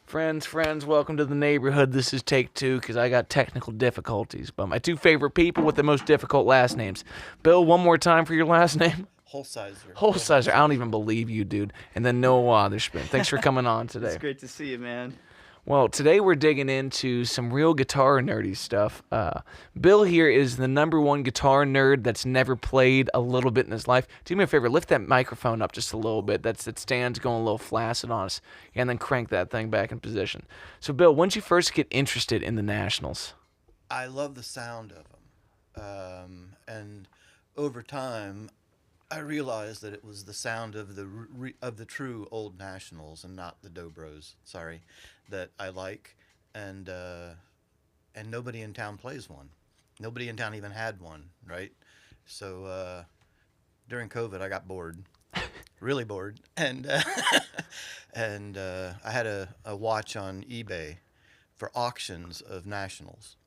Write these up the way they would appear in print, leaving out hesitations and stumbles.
Friends, welcome to the neighborhood. This is take two because I got technical difficulties. But my two favorite people with the most difficult last names. Bill, one more time for your last name. Hulsizer. Hulsizer. I don't even believe you, dude. And then Noah Wotherspoon. Thanks for coming on today. It's great to see you, man. Well, today we're digging into some real guitar nerdy stuff. Bill here is the #1 guitar nerd that's never played a little bit in his life. Do me a favor, lift that microphone up just a little bit. That stand's going a little flaccid on us. And then crank that thing back in position. So, Bill, when did you first get interested in the Nationals? I love the sound of them. And over time, I realized that it was the sound of the true old Nationals and not the Dobros. Sorry, that I like, and nobody in town plays one. Nobody in town even had one, right? So during COVID, I got bored, really bored, and I had a watch on eBay for auctions of Nationals,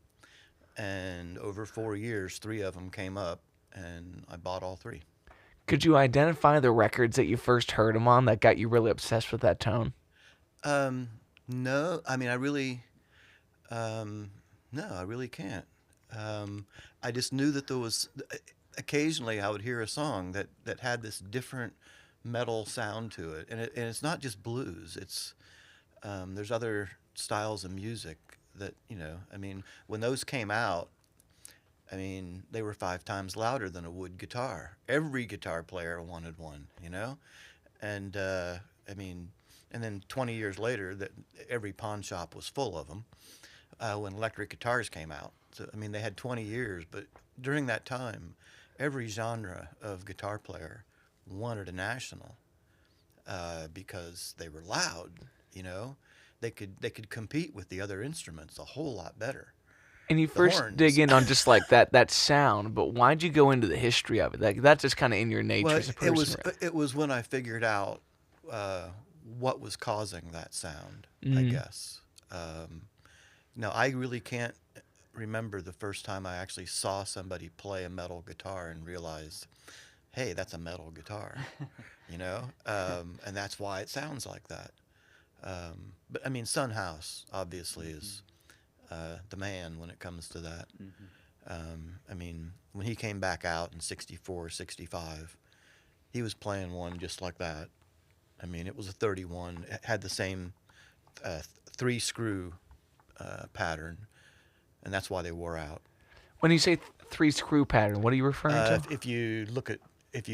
and over 4 years, 3 of them came up, and I bought all 3. Could you identify the records that you first heard them on that got you really obsessed with that tone? No, I mean, no, I really can't. I just knew that there was, occasionally I would hear a song that had this different metal sound to it. And it's not just blues. It's, there's other styles of music that, I mean, when those came out, I mean, they were 5 times louder than a wood guitar. Every guitar player wanted one, And, I mean, and then 20 years later, that every pawn shop was full of them when electric guitars came out. So, I mean, they had 20 years, but during that time, every genre of guitar player wanted a National because they were loud, They could compete with the other instruments a whole lot better. And you first dig in on just like that sound, but why'd you go into the history of it? Like, that's just kind of in your nature as a person. It was when I figured out what was causing that sound, I guess. Now, I really can't remember the first time I actually saw somebody play a metal guitar and realized, hey, that's a metal guitar, and that's why it sounds like that. But, I mean, Son House, obviously, is the man when it comes to that. I mean, when he came back out in 64, 65, he was playing one just like that. I mean, it was a 31. It had the same 3-screw pattern, and that's why they wore out. When you say 3-screw pattern, what are you referring to? If you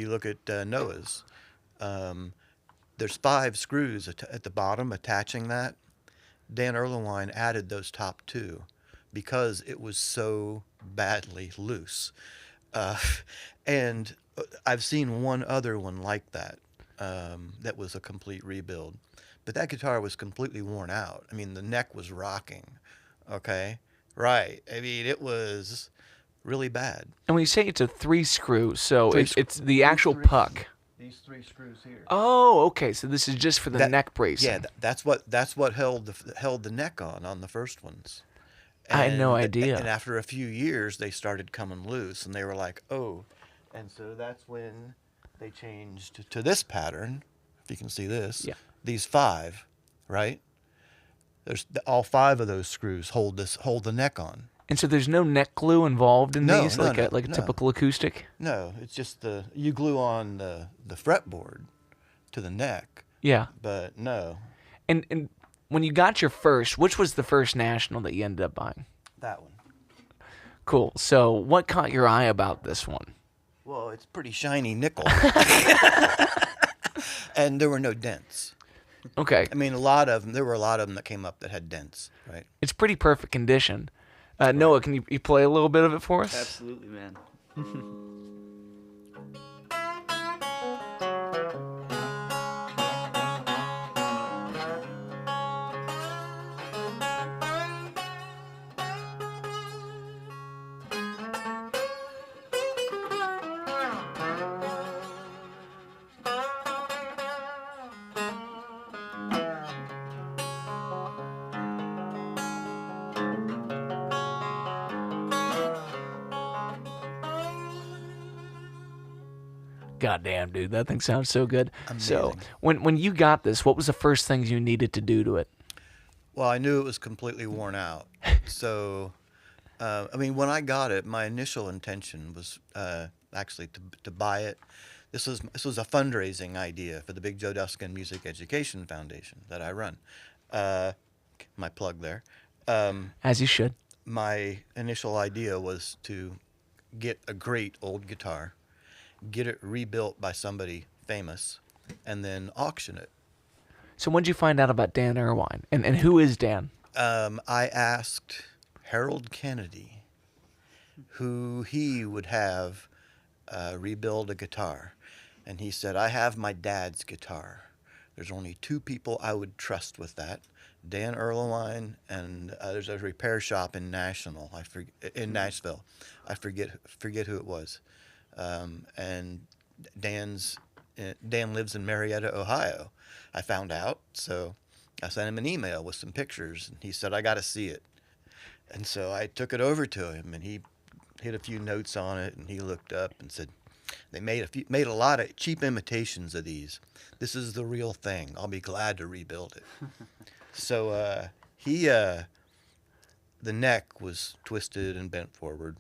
look at Noah's, there's 5 screws at the bottom attaching that. Dan Erlewine added those top 2 because it was so badly loose. And I've seen one other one like that, that was a complete rebuild. But that guitar was completely worn out. I mean, the neck was rocking, okay? Right. I mean, it was really bad. And when you say it's a 3-screw, so it's the actual puck. These 3 screws here. Oh, okay. So this is just for the neck bracing. Yeah, that's what held the neck on the first ones. I had no idea. And after a few years, they started coming loose, and they were like, oh. And so that's when they changed to this pattern. If you can see this. Yeah. These 5, right? There's all 5 of those screws hold the neck on. And so there's no neck glue involved in these, like a no. typical acoustic? No, it's just you glue on the fretboard to the neck. Yeah. But no. And when you got your first, which was the first National that you ended up buying? That one. Cool. So what caught your eye about this one? Well, it's pretty shiny nickel. And there were no dents. Okay. I mean, there were a lot of them that came up that had dents, right? It's pretty perfect condition. Noah, can you play a little bit of it for us? Absolutely, man. Goddamn, dude, that thing sounds so good. Amazing. So when you got this, what was the first things you needed to do to it? Well, I knew it was completely worn out. So, I mean, when I got it, my initial intention was actually to buy it. This was a fundraising idea for the Big Joe Dusken Music Education Foundation that I run. Uh, my plug there. As you should. My initial idea was to get a great old guitar, get it rebuilt by somebody famous, and then auction it. So when did you find out about Dan Irwine? And who is Dan? I asked Harold Kennedy who he would have rebuild a guitar. And he said, I have my dad's guitar. There's only two people I would trust with that. Dan Irwine, and there's a repair shop in Nashville. I forget who it was. And Dan lives in Marietta, Ohio. I found out, so I sent him an email with some pictures, and he said, I got to see it. And so I took it over to him, and he hit a few notes on it, and he looked up and said, they made a lot of cheap imitations of these. This is the real thing. I'll be glad to rebuild it. So the neck was twisted and bent forward,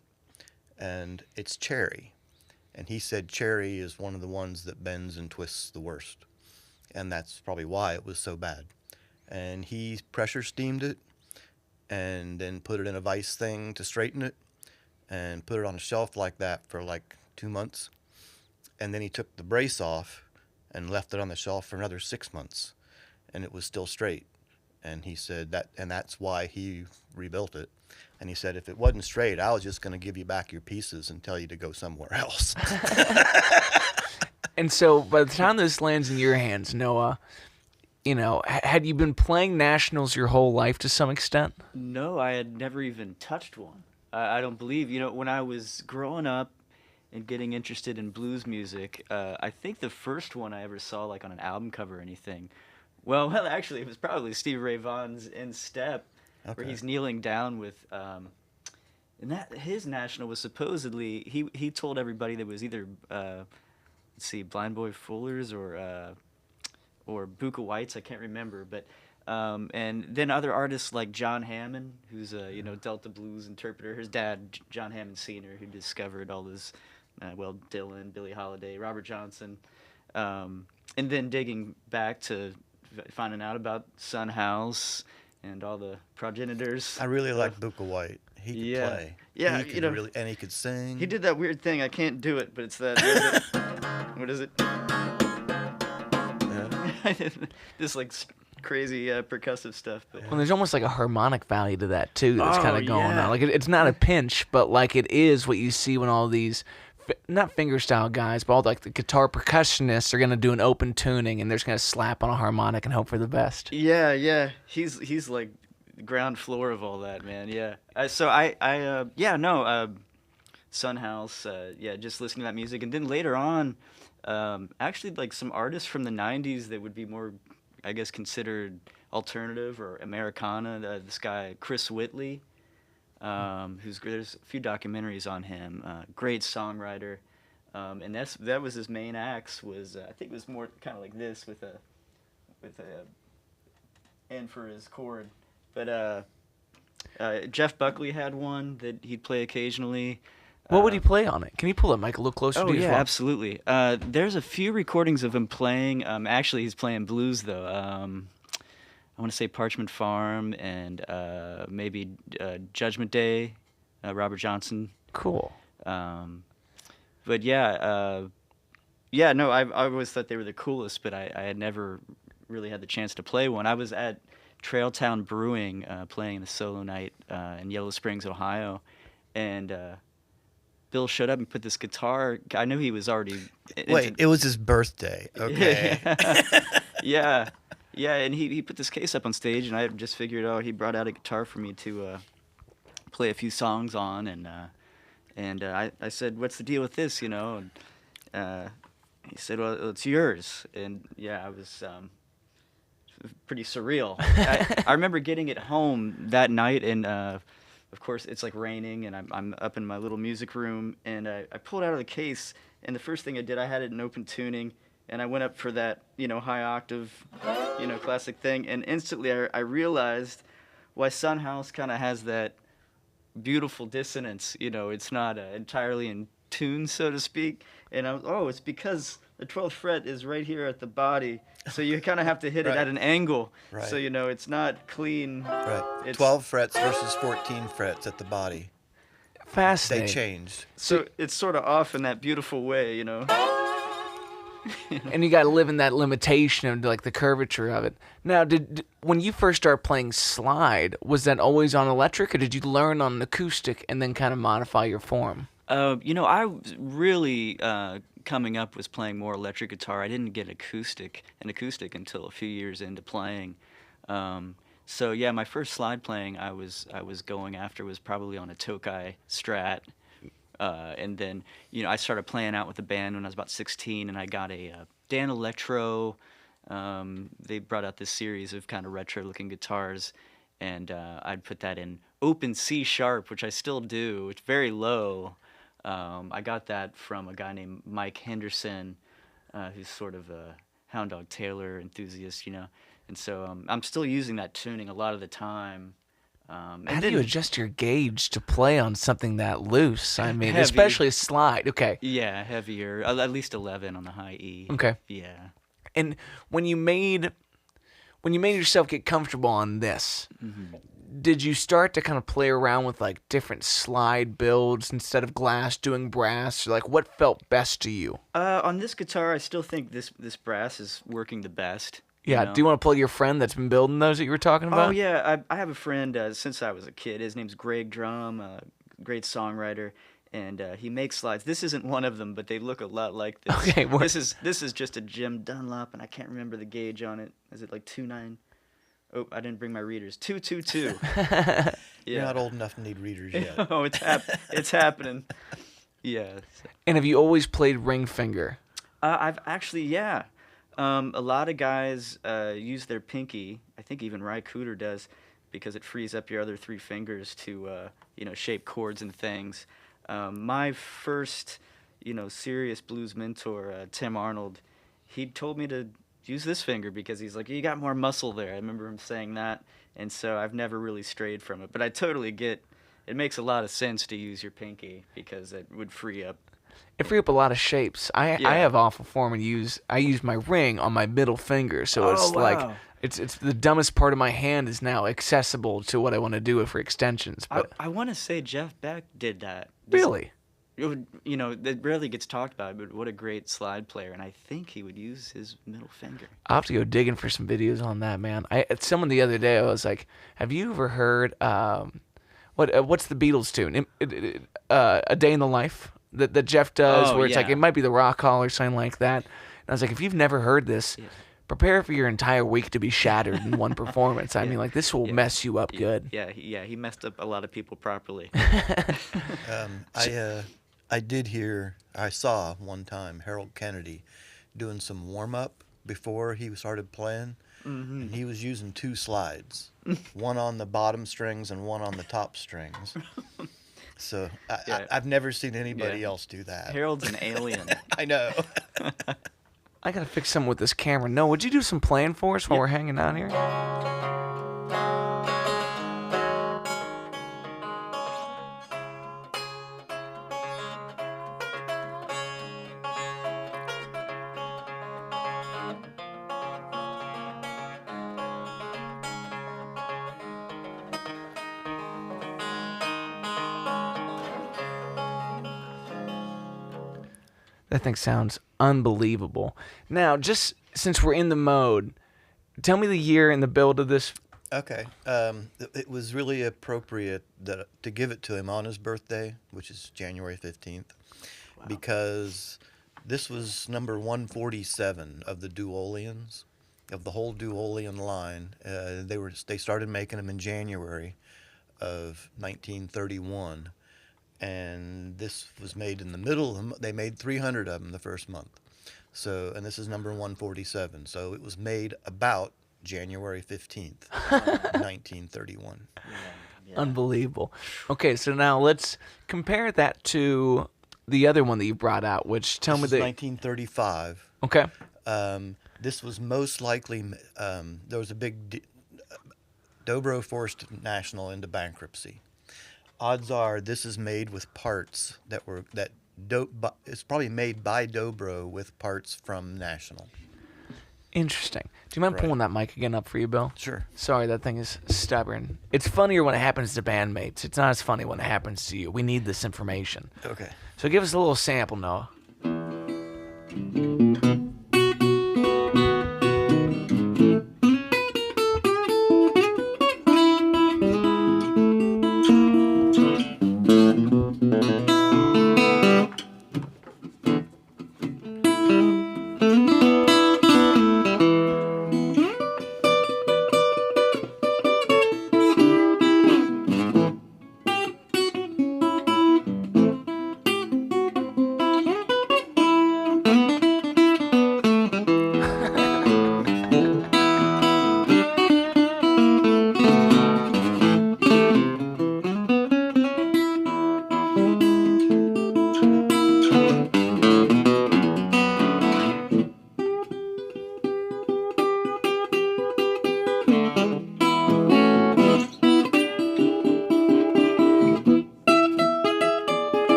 and it's cherry. And he said cherry is one of the ones that bends and twists the worst. And that's probably why it was so bad. And he pressure steamed it and then put it in a vise thing to straighten it and put it on a shelf like that for like 2 months. And then he took the brace off and left it on the shelf for another 6 months, and it was still straight. And he said that's why he rebuilt it. And he said, if it wasn't straight, I was just going to give you back your pieces and tell you to go somewhere else. And so by the time this lands in your hands, Noah, had you been playing nationals your whole life to some extent? No, I had never even touched one. I don't believe, when I was growing up and getting interested in blues music, I think the first one I ever saw, like on an album cover or anything, well, actually, it was probably Stevie Ray Vaughan's In Step, where he's kneeling down with, and that his national was supposedly, he told everybody that it was either, Blind Boy Fullers or Buka Whites, I can't remember, but and then other artists like John Hammond, who's a Delta blues interpreter. His dad, John Hammond Sr., who discovered all this, Dylan, Billie Holiday, Robert Johnson, and then digging back to finding out about Son House and all the progenitors. I really like Buka White. He could play. Yeah, he could really, and he could sing. He did that weird thing. I can't do it, but it's that. What is it? This crazy percussive stuff. But Well, there's almost like a harmonic value to that too. That's kind of going on. Like it's not a pinch, but like it is what you see when all these, not fingerstyle guys, but all like the guitar percussionists are gonna do an open tuning and they're just gonna slap on a harmonic and hope for the best. Yeah. He's like the ground floor of all that, man. Yeah. Son House. Just listening to that music, and then later on, actually like some artists from the '90s that would be more, I guess, considered alternative or Americana. This guy Chris Whitley, there's a few documentaries on him. Great songwriter, and that was his main axe. I think it was more kind of like this with a end for his chord. But Jeff Buckley had one that he'd play occasionally. What would he play on it? Can you pull that mic a little closer to you? Yeah, absolutely. There's a few recordings of him playing. Actually, he's playing blues, though. I want to say Parchment Farm and maybe Judgment Day, Robert Johnson. Cool. I always thought they were the coolest, but I had never really had the chance to play one. I was at Trailtown Brewing playing the solo night in Yellow Springs, Ohio, and Bill showed up and put this guitar. I knew he was already. Wait, it was his birthday. Okay. Yeah, and he put this case up on stage, and I just figured, he brought out a guitar for me to play a few songs on, and I said, "What's the deal with this?" And he said, "Well, it's yours." And I was pretty surreal. I remember getting it home that night, and of course, it's like raining, and I'm up in my little music room, and I pulled it out of the case, and the first thing I did, I had it in open tuning, and I went up for that, high octave, classic thing, and instantly I realized why Sunhouse kind of has that beautiful dissonance. It's not entirely in tune, so to speak. And it's because the 12th fret is right here at the body, so you kind of have to hit it Right. at an angle. Right. So it's not clean. Right. It's- 12 frets versus 14 frets at the body. They Fascinating. changed. So it's sort of off in that beautiful way. And you got to live in that limitation of like the curvature of it. Now, when you first started playing slide, was that always on electric, or did you learn on acoustic and then kind of modify your form? I was really coming up was playing more electric guitar. I didn't get an acoustic until a few years into playing. So yeah, my first slide playing I was going after was probably on a Tokai Strat. And then, I started playing out with the band when I was about 16, and I got a Dan Electro. They brought out this series of kind of retro-looking guitars, and I'd put that in open C sharp, which I still do. It's very low. I got that from a guy named Mike Henderson, who's sort of a Hound Dog Taylor enthusiast, And so I'm still using that tuning a lot of the time. How do you adjust your gauge to play on something that loose? I mean, Heavy. especially a slide. Okay. Yeah, heavier. At least 11 on the high E. Okay. Yeah. And when you made yourself get comfortable on this, did you start to kind of play around with like different slide builds instead of glass, doing brass? Or, like, what felt best to you? On this guitar, I still think this brass is working the best. Yeah. know? Do you want to plug your friend that's been building those that you were talking about? Oh yeah, I have a friend since I was a kid. His name's Greg Drum, great songwriter, and he makes slides. This isn't one of them, but they look a lot like this. Okay, this is just a Jim Dunlop, and I can't remember the gauge on it. Is it like 2.9? Oh, I didn't bring my readers. 222. Yeah. You're not old enough to need readers yet. Oh, it's happening. Yeah. And have you always played ring finger? I've actually, yeah. A lot of guys use their pinky. I think even Ry Cooder does, because it frees up your other three fingers to, shape chords and things. My first, serious blues mentor, Tim Arnold, he told me to use this finger because he's like, you got more muscle there. I remember him saying that, and so I've never really strayed from it. But I totally get, it makes a lot of sense to use your pinky because it would free up. It frees up a lot of shapes. I have awful form and I use my ring on my middle finger, so it's like it's the dumbest part of my hand is now accessible to what I want to do with for extensions. But I want to say Jeff Beck did that. really, That rarely gets talked about, but what a great slide player, and I think he would use his middle finger. I'll have to go digging for some videos on that, man. Someone the other day I was like, have you ever heard what's the Beatles tune? A Day in the Life that Jeff does, where it's like it might be the Rock Hall or something like that. And I was like, if you've never heard this, prepare for your entire week to be shattered in one performance. I mean, like, this will mess you up good. Yeah, he messed up a lot of people properly. I saw one time Harold Kennedy doing some warm-up before he started playing, and he was using two slides, one on the bottom strings and one on the top strings. So I've never seen anybody else do that. Harold's an alien. I know. I gotta fix something with this camera. No, would you do some playing for us while we're hanging out here? That thing sounds unbelievable. Now, just since we're in the mode, tell me the year and the build of this. Okay. It was really appropriate to give it to him on his birthday, which is January 15th, because this was number 147 of the Duolians, of the whole Duolian line. They started making them in January of 1931. And this was made in the middle of them. They made 300 of them the first month. So, and this is number 147. So it was made about January 15th, 1931. Yeah. Unbelievable. Okay, so now let's compare that to the other one that you brought out, which tell This me is the 1935. Okay. This was most likely there was a big Dobro forced National into bankruptcy. Odds are this is made with parts it's probably made by Dobro with parts from National. Interesting. Do you mind Right. pulling that mic again up for you, Bill? Sure. Sorry, that thing is stubborn. It's funnier when it happens to bandmates. It's not as funny when it happens to you. We need this information. Okay. So give us a little sample, Noah.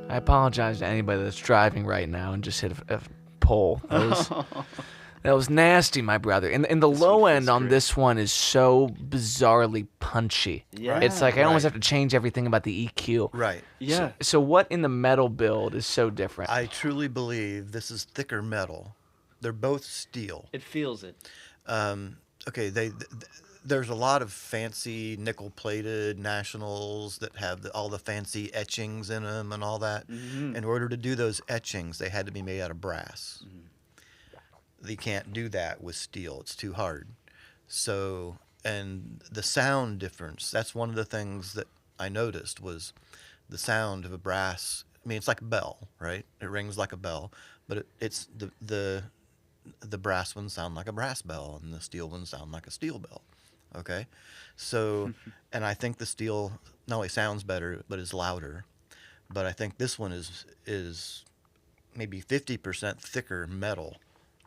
I apologize to anybody that's driving right now and just hit a pole. That was nasty, my brother. And the low one end feels on great. this one is so bizarrely punchy. Yeah. It's like I almost Right. have to change everything about the EQ. Right. Yeah. So what in the metal build is so different? I truly believe this is thicker metal. They're both steel. It feels it. Okay, there's a lot of fancy nickel-plated Nationals that have all the fancy etchings in them and all that. Mm-hmm. In order to do those etchings, they had to be made out of brass. They can't do that with steel. It's too hard. So, and the sound difference, that's one of the things that I noticed was the sound of a brass. I mean, it's like a bell, right? It rings like a bell, but it's the brass ones sound like a brass bell and the steel ones sound like a steel bell. Okay? So, and I think the steel not only sounds better, but is louder. But I think this one is maybe 50% thicker metal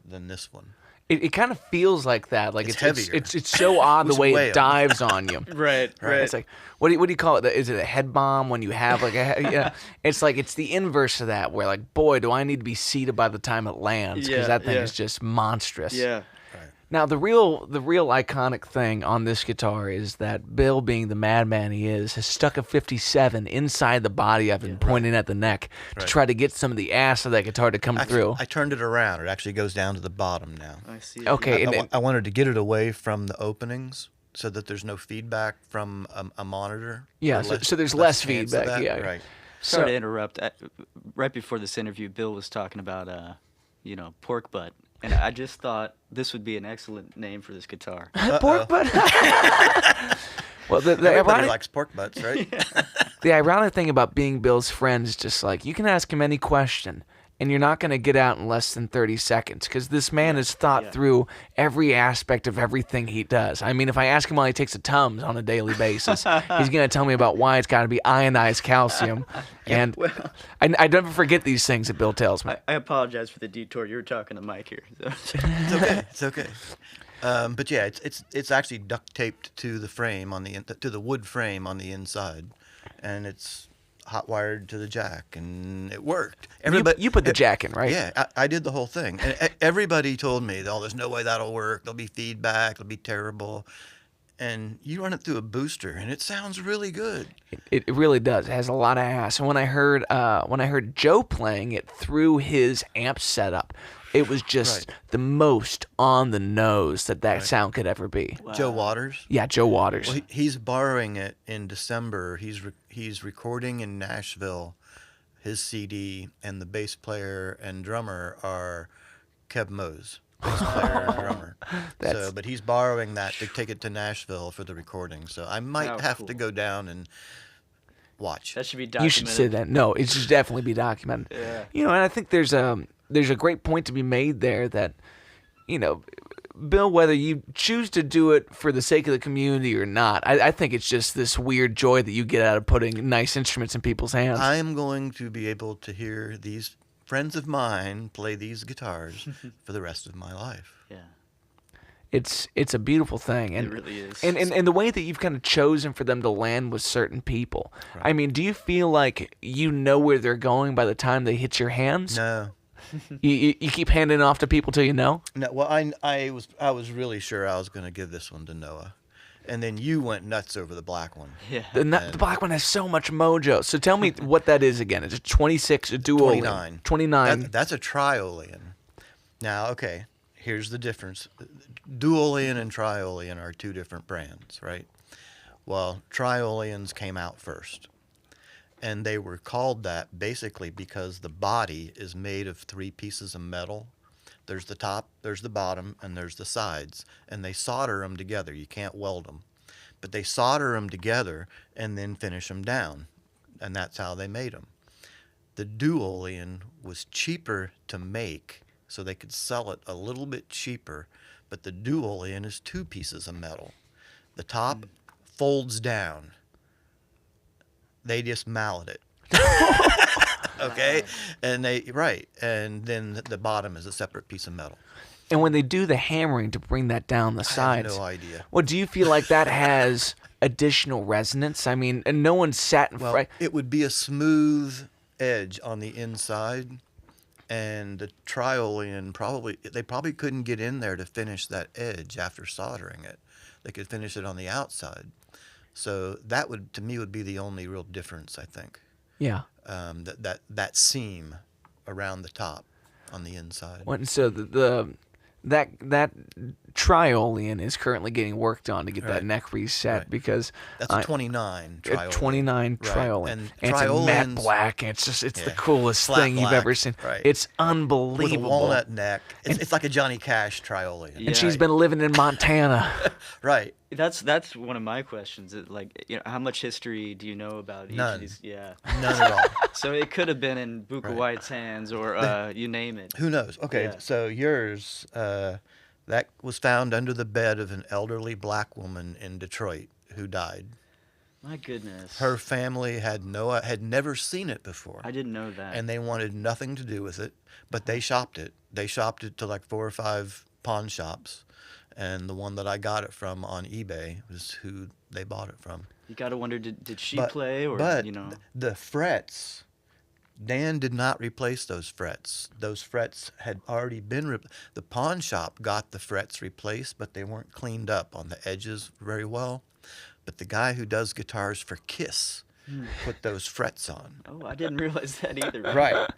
than this one. It kind of feels like that. Like It's it's heavier. It's so odd the Who's a way it whale? dives on you. Right. It's like what do you call it? Is it a head bomb when you have like it's like it's the inverse of that where like boy do I need to be seated by the time it lands because Yeah, that thing yeah. is just monstrous. Yeah. Now the real iconic thing on this guitar is that Bill, being the madman he is, has stuck a 57 inside the body of it and pointing at the neck to Right. try to get some of the ass of that guitar to come Actually, through. I turned it around. It actually goes down to the bottom now. I see. Okay, and I wanted to get it away from the openings so that there's no feedback from a monitor. Yeah, Or so there's less chance of feedback, that. yeah. Right. Sorry So- to interrupt. Right before this interview, Bill was talking about, pork butt, and I just thought this would be an excellent name for this guitar. Pork butt. Well, the Everybody ironic, likes pork butts, right? the ironic thing about being Bill's friend is just like you can ask him any question, and you're not going to get out in less than 30 seconds because this man has thought yeah. through every aspect of everything he does. I mean, if I ask him why he takes a Tums on a daily basis, he's going to tell me about why it's got to be ionized calcium. And I never forget these things that Bill tells me. I apologize for the detour. You were talking to Mike here. It's okay. It's okay. But yeah, it's actually duct taped to the frame to the wood frame on the inside, and it's hot wired to the jack, and it worked. You put the jack in, right? Yeah, I did the whole thing, and everybody told me, "Oh, there's no way that'll work. There'll be feedback. It'll be terrible." And you run it through a booster, and it sounds really good. It really does. It has a lot of ass. And when I heard Joe playing it through his amp setup, it was just the most on the nose that sound could ever be. Joe Waters. Yeah, Joe Waters. Well, he's borrowing it in December. He's recording in Nashville, his CD, and the bass player and drummer are Kev Mose. bass player and drummer. That's- But he's borrowing that to take it to Nashville for the recording. So I might Oh, have cool. to go down and watch. That should be You documented. should say that. No, it should definitely be documented. Yeah. You know, and I think there's a great point to be made there that, you know, Bill, whether you choose to do it for the sake of the community or not, I think it's just this weird joy that you get out of putting nice instruments in people's hands. I am going to be able to hear these friends of mine play these guitars for the rest of my life. Yeah. It's a beautiful thing, and It really is. And the way that you've kind of chosen for them to land with certain people. I mean, do you feel like you know where they're going by the time they hit your hands? No, You keep handing off to people till you know. no. Well, I was really sure I was going to give this one to Noah, and then you went nuts over the black one. Yeah. The black one has so much mojo. So tell me what that is again. It's a 26, a dual. 29. 29. That's a triolean. Now, okay, here's the difference. Duolean and triolean are two different brands, right? Well, trioleans came out first. And they were called that basically because the body is made of three pieces of metal. There's the top, there's the bottom, and there's the sides. And they solder them together. You can't weld them. But they solder them together and then finish them down. And that's how they made them. The duolean was cheaper to make, so they could sell it a little bit cheaper. But the duolean is two pieces of metal. The top folds down. They just mallet it. Okay? And and then the bottom is a separate piece of metal. And when they do the hammering to bring that down the I sides, have no idea. well, do you feel like that has additional resonance? I mean, and no one sat in Well, front. it would be a smooth edge on the inside, and the triolean they probably couldn't get in there to finish that edge after soldering it. They could finish it on the outside. So that would, to me, would be the only real difference, I think. Yeah. That seam around the top on the inside. And so that triolean is currently getting worked on to get that Right. neck reset Right. because That's a 29 a triolean. 29 Right. triolean. And it's a matte trioleans- black. And it's the Yeah. coolest Flat thing you've black. ever seen. Right. It's With a unbelievable. walnut neck. It's like a Johnny Cash triolean. Yeah. And she's been living in Montana. Right. That's one of my questions. Like, you know, how much history do you know about each None. of these? Yeah. None at all. So it could have been in Buka Right. White's hands, or you name it. Who knows? Okay, Yeah. so yours, that was found under the bed of an elderly black woman in Detroit who died. My goodness. Her family had never seen it before, I didn't know that. and they wanted nothing to do with it, but they shopped it. They shopped it to like 4 or 5 pawn shops, and the one that I got it from on eBay was who they bought it from. You gotta wonder, did she But- play, or but you know? the frets, Dan did not replace those frets. Those frets had already been the pawn shop got the frets replaced, but they weren't cleaned up on the edges very well. But the guy who does guitars for Kiss put those frets on. Oh, I didn't realize that either.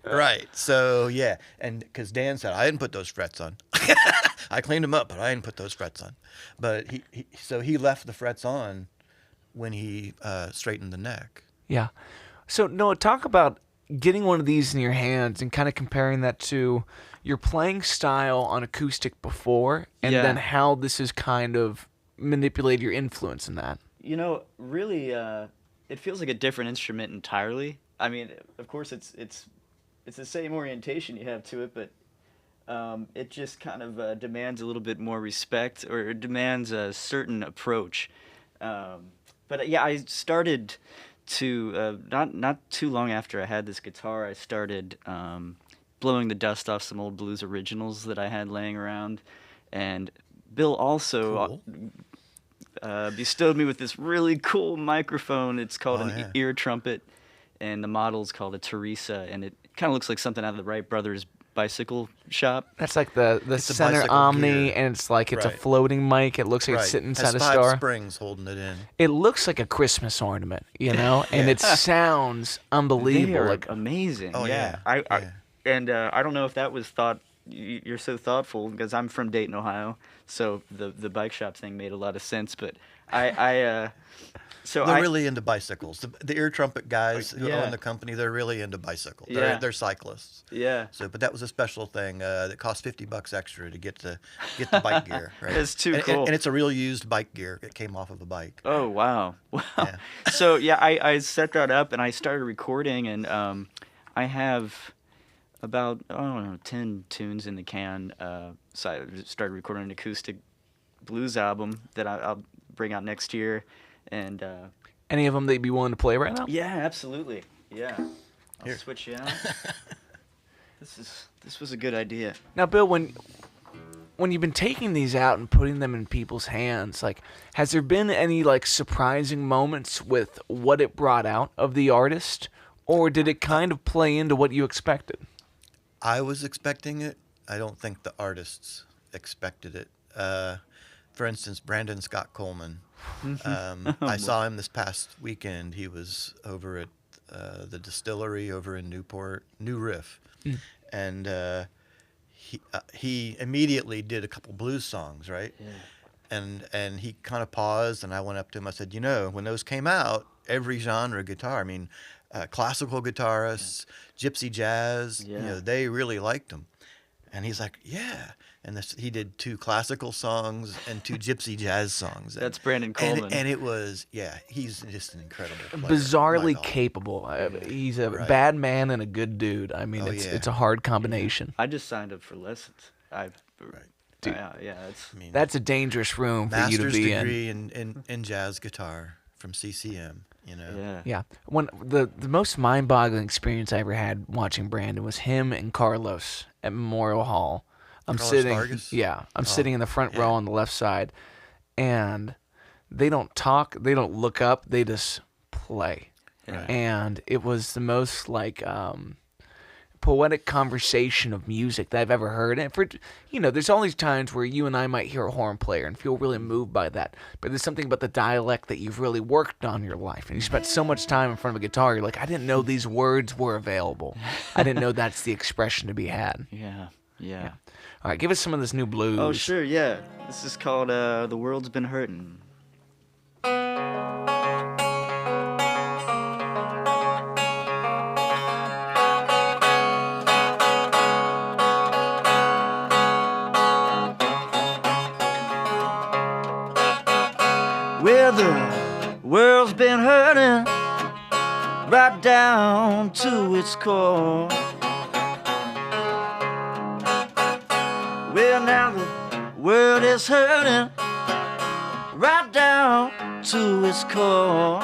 Right. So yeah, and because Dan said I didn't put those frets on. I cleaned them up, but I didn't put those frets on. But he left the frets on when he straightened the neck. Yeah. So, Noah, talk about getting one of these in your hands and kind of comparing that to your playing style on acoustic before, and Yeah. then how this has kind of manipulated your influence in that. You know, really, it feels like a different instrument entirely. I mean, of course, it's the same orientation you have to it, but it just kind of demands a little bit more respect, or it demands a certain approach. But yeah, I started to not too long after I had this guitar, I started blowing the dust off some old blues originals that I had laying around, and Bill also bestowed me with this really cool microphone. It's called an ear trumpet, and the model's called a Teresa, and it kind of looks like something out of the Wright Brothers bicycle shop. That's like the a center bicycle Omni, gear. and it's like it's a Right. floating mic. It looks like it's sitting inside Has a 5 star. springs holding it in. It looks like a Christmas ornament, you know, and it sounds They unbelievable. are Like, amazing. Oh, yeah. I don't know if that was thought. You're so thoughtful, because I'm from Dayton, Ohio, so the bike shop thing made a lot of sense. But I So They're really into bicycles. The ear trumpet guys who Yeah. own the company, they're really into bicycles. Yeah. They're cyclists. Yeah. So, but that was a special thing that cost $50 extra to get the bike gear. Right? That's too and, cool. And it's a real used bike gear. It came off of a bike. Oh wow! Wow. Yeah. So yeah, I set that up and I started recording, and I have about 10 tunes in the can. So I started recording an acoustic blues album that I'll bring out next year, and Any of them that you'd be willing to play right now? yeah, absolutely, yeah. I'll Here. switch you out. This was a good idea. Now, Bill, when you've been taking these out and putting them in people's hands, like, has there been any like surprising moments with what it brought out of the artist, or did it kind of play into what you expected? I was expecting it. I don't think the artists expected it. For instance, Brandon Scott Coleman. I saw him this past weekend. He was over at the distillery over in Newport, New Riff, and he immediately did a couple blues songs, right? Yeah. And he kind of paused, and I went up to him. I said, when those came out, every genre guitar, I mean, classical guitarists, gypsy jazz, Yeah. they really liked them. And he's like, yeah. And he did 2 classical songs and 2 gypsy jazz songs. That's Brandon Coleman. And it was, he's just an incredible player. Bizarrely My God. capable. He's a Right. bad man and a good dude. I mean, Oh, it's yeah. a hard combination. I just signed up for lessons. Dude. Yeah, it's I mean, That's a dangerous room for you to master's be in. degree in jazz guitar from CCM, yeah. Yeah. When the most mind-boggling experience I ever had watching Brandon was him and Carlos at Memorial Hall. I'm Carlos sitting Vargas? I'm sitting in the front yeah. row on the left side, and they don't talk, they don't look up, they just play. Yeah. And it was the most like poetic conversation of music that I've ever heard. And there's all these times where you and I might hear a horn player and feel really moved by that. But there's something about the dialect that you've really worked on in your life. And you spent so much time in front of a guitar, you're like, I didn't know these words were available. I didn't know that's the expression to be had. Yeah. All right, give us some of this new blues. Oh, sure, yeah. This is called The World's Been Hurtin'. Well, the world's been hurting right down to its core. Well, now the world is hurting right down to its core.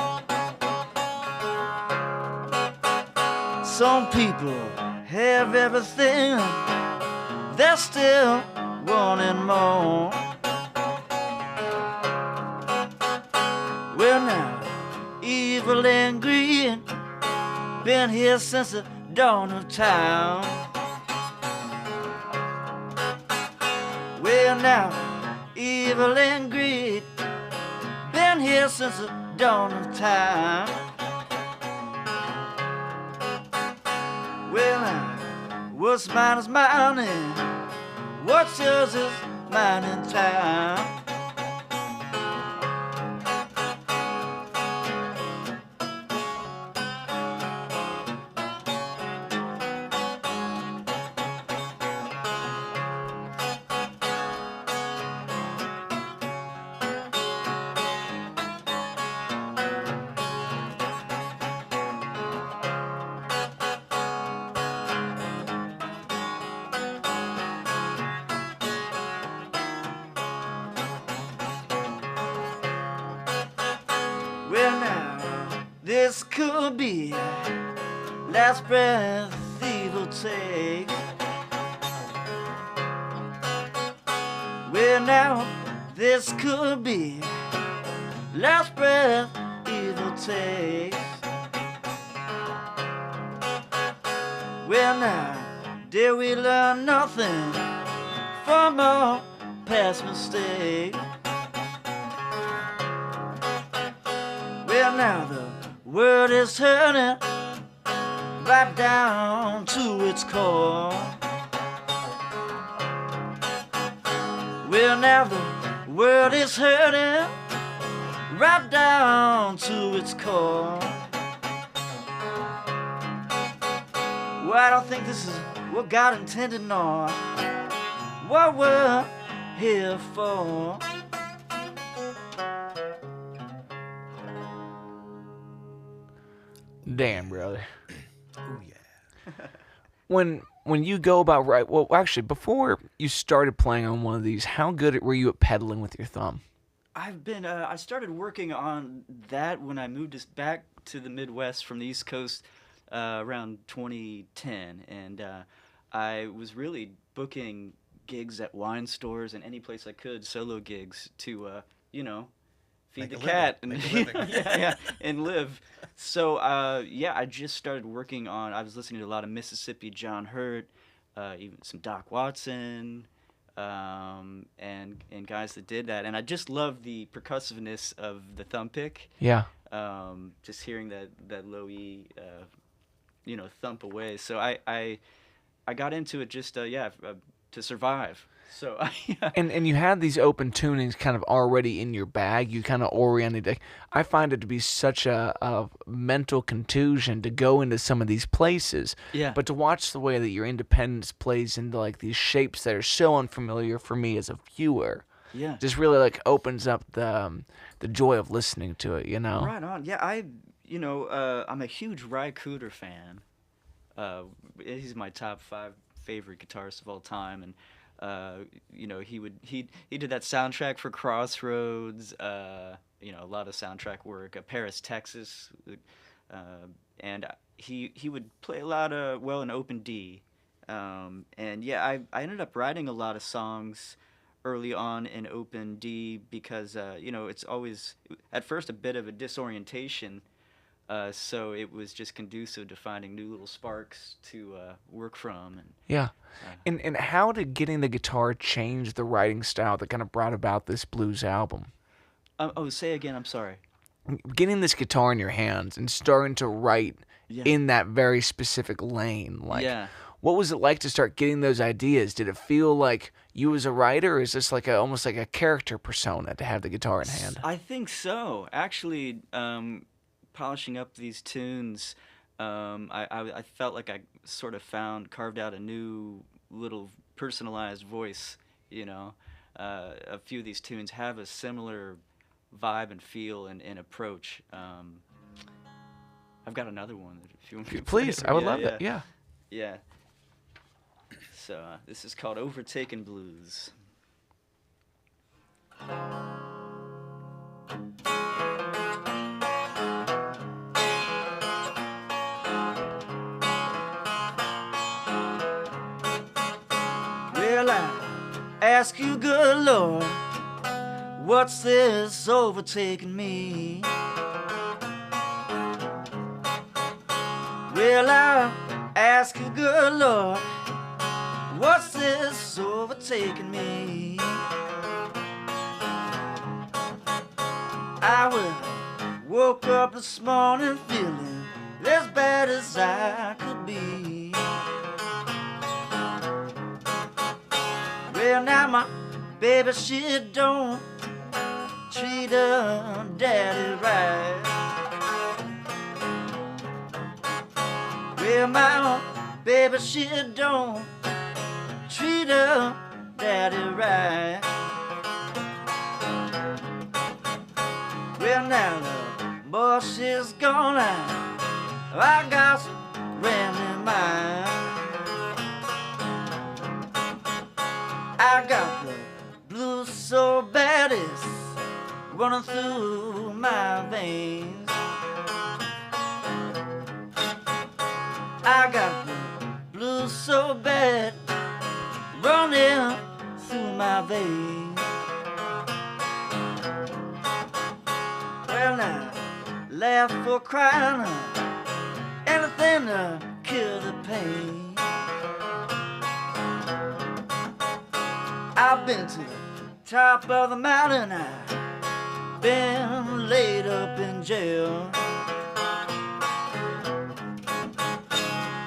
Some people have everything, they're still wanting more. Well, now, evil and greed been here since the dawn of time. Well, now, evil and greed been here since the dawn of time. Well, now, what's mine is mine, and what's yours is mine in time. Well, now, this could be last breath evil takes. Well, now, this could be last breath evil takes. Well, now, did we learn nothing from our past mistakes? Well, now the world is hurting right down to its core. Well, now the world is hurting right down to its core. Well, I don't think this is what God intended, nor what we're here for. Damn, brother. Oh yeah. When you go about well, actually, before you started playing on one of these, how good were you at pedaling with your thumb? I started working on that when I moved us back to the Midwest from the East Coast around 2010, and I was really booking gigs at wine stores and any place I could, solo gigs to, feed Make the a cat living. and Make a living. yeah, and live. So I just started working on. I was listening to a lot of Mississippi John Hurt, even some Doc Watson, and guys that did that. And I just love the percussiveness of the thumb pick. Yeah. Just hearing that low E, thump away. So I got into it just to survive. So And you had these open tunings kind of already in your bag. You kind of oriented. Like, I find it to be such a mental contusion to go into some of these places. Yeah. But to watch the way that your independence plays into like these shapes that are so unfamiliar for me as a viewer, yeah. just really like opens up the joy of listening to it. You know. Right on. Yeah, I'm a huge Ry Cooder fan. He's my top 5 favorite guitarist of all time, and he did that soundtrack for Crossroads. A lot of soundtrack work. Paris, Texas, and he would play a lot of in open D, and yeah, I ended up writing a lot of songs early on in open D because it's always at first a bit of a disorientation. So it was just conducive to finding new little sparks to work from. And, Yeah. And how did getting the guitar change the writing style that kind of brought about this blues album? Say again, I'm sorry. Getting this guitar in your hands and starting to write Yeah. in that very specific lane. Like, Yeah. what was it like to start getting those ideas? Did it feel like you as a writer, or is this like almost like a character persona to have the guitar in hand? I think so. Actually, polishing up these tunes, I felt like I sort of carved out a new little personalized voice. A few of these tunes have a similar vibe and feel and approach. I've got another one if you want me to play Please, it. I would Yeah, love yeah. that. Yeah. Yeah. So this is called Overtaken Blues. Well, I ask you, good Lord, what's this overtaking me? Well, I ask you, good Lord, what's this overtaking me? Woke up this morning feeling as bad as I could be. Well, now my baby, she don't treat her daddy right. Well, my baby, she don't treat her daddy right. Well, now the boss is gone, I got some rent in mind. I got the blues so bad it's running through my veins. I got the blues so bad running through my veins. Well, now, laugh or crying, anything to kill the pain. I've been to the top of the mountain, I've been laid up in jail.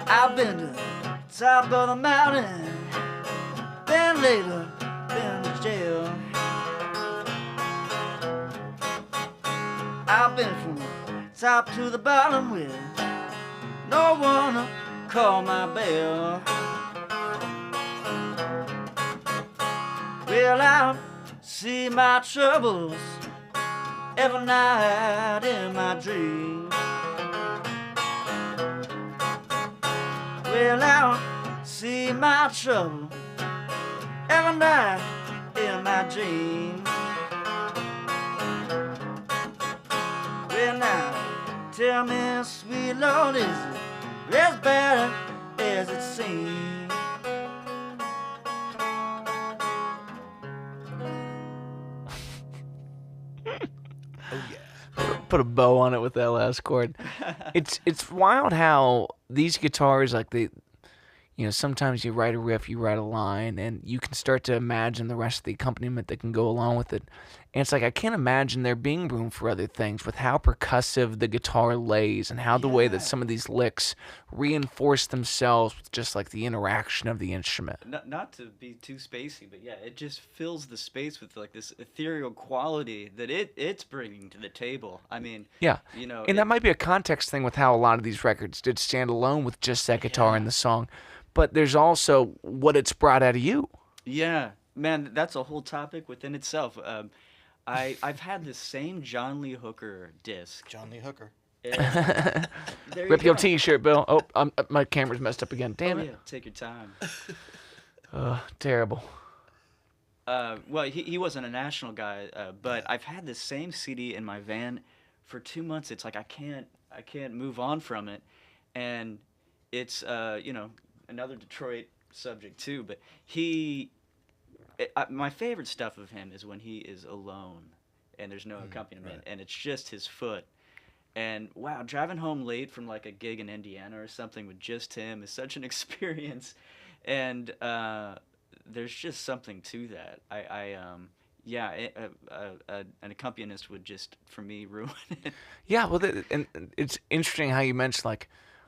I've been to the top of the mountain, been laid up in jail. top to the bottom with no one to call my bell. Well, I see my troubles every night in my dreams. Well, I see my trouble every night in my dreams. Well, now, tell me, sweet Lord, is it as bad as it seems? Oh yeah. Put a bow on it with that last chord. It's wild how these guitars, like sometimes you write a riff, you write a line, and you can start to imagine the rest of the accompaniment that can go along with it. And it's like I can't imagine there being room for other things with how percussive the guitar lays and how the way that some of these licks reinforce themselves with just like the interaction of the instrument. Not to be too spacey, but yeah, it just fills the space with like this ethereal quality that it's bringing to the table. I mean, Yeah. And that it- might be a context thing with how a lot of these records did stand alone with just that guitar in the song. But there's also what it's brought out of you. Yeah, man, that's a whole topic within itself. I've had the same John Lee Hooker disc. John Lee Hooker. and there you Rip your go. T-shirt, Bill. Oh, my camera's messed up again. Damn Oh, it. yeah, take your time. Terrible. Well, he wasn't a national guy, but I've had the same CD in my van for 2 months. It's like I can't move on from it, and it's another Detroit subject too. But my favorite stuff of him is when he is alone and there's no accompaniment, and it's just his foot. And wow, driving home late from like a gig in Indiana or something with just him is such an experience, and there's just something to that. An accompanist would just, for me, ruin it. Yeah, well, and it's interesting how you mentioned like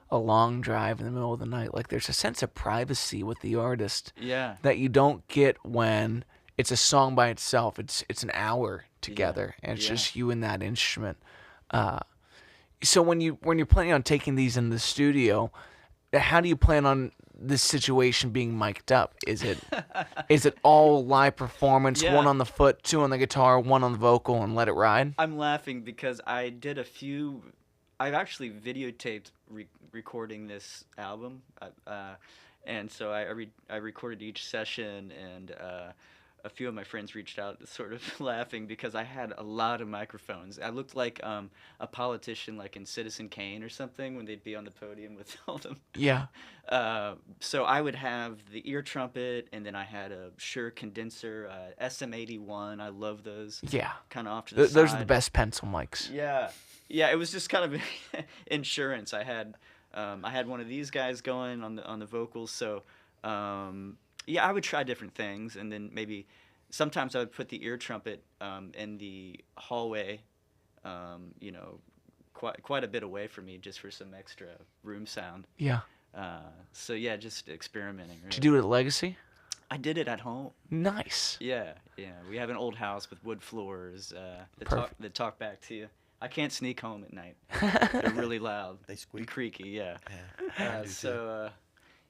a long drive in the middle of the night. Like there's a sense of privacy with the artist Yeah. that you don't get when it's a song by itself. It's an hour together, and it's just you and that instrument. So when you're planning on taking these in the studio, how do you plan on this situation being mic'd up? Is it all live performance, Yeah. one on the foot, two on the guitar, one on the vocal, and let it ride? I'm laughing because I did I've actually videotaped recording this album, and so I recorded each session, and a few of my friends reached out sort of laughing because I had a lot of microphones. I looked like a politician like in Citizen Kane or something when they'd be on the podium with all them. Yeah. So I would have the ear trumpet, and then I had a Shure condenser, SM81. I love those. Yeah. Kind of off to the side. Those are the best pencil mics. Yeah, yeah. It was just kind of insurance. I had one of these guys going on the vocals. So yeah, I would try different things, and then maybe sometimes I would put the ear trumpet in the hallway, quite a bit away from me, just for some extra room sound. Yeah. So yeah, just experimenting. Really. Did you do it at Legacy? I did it at home. Nice. Yeah. We have an old house with wood floors Perfect. that talk back to you. I can't sneak home at night. They're really loud. They squeak. And creaky, yeah. Yeah. I do too.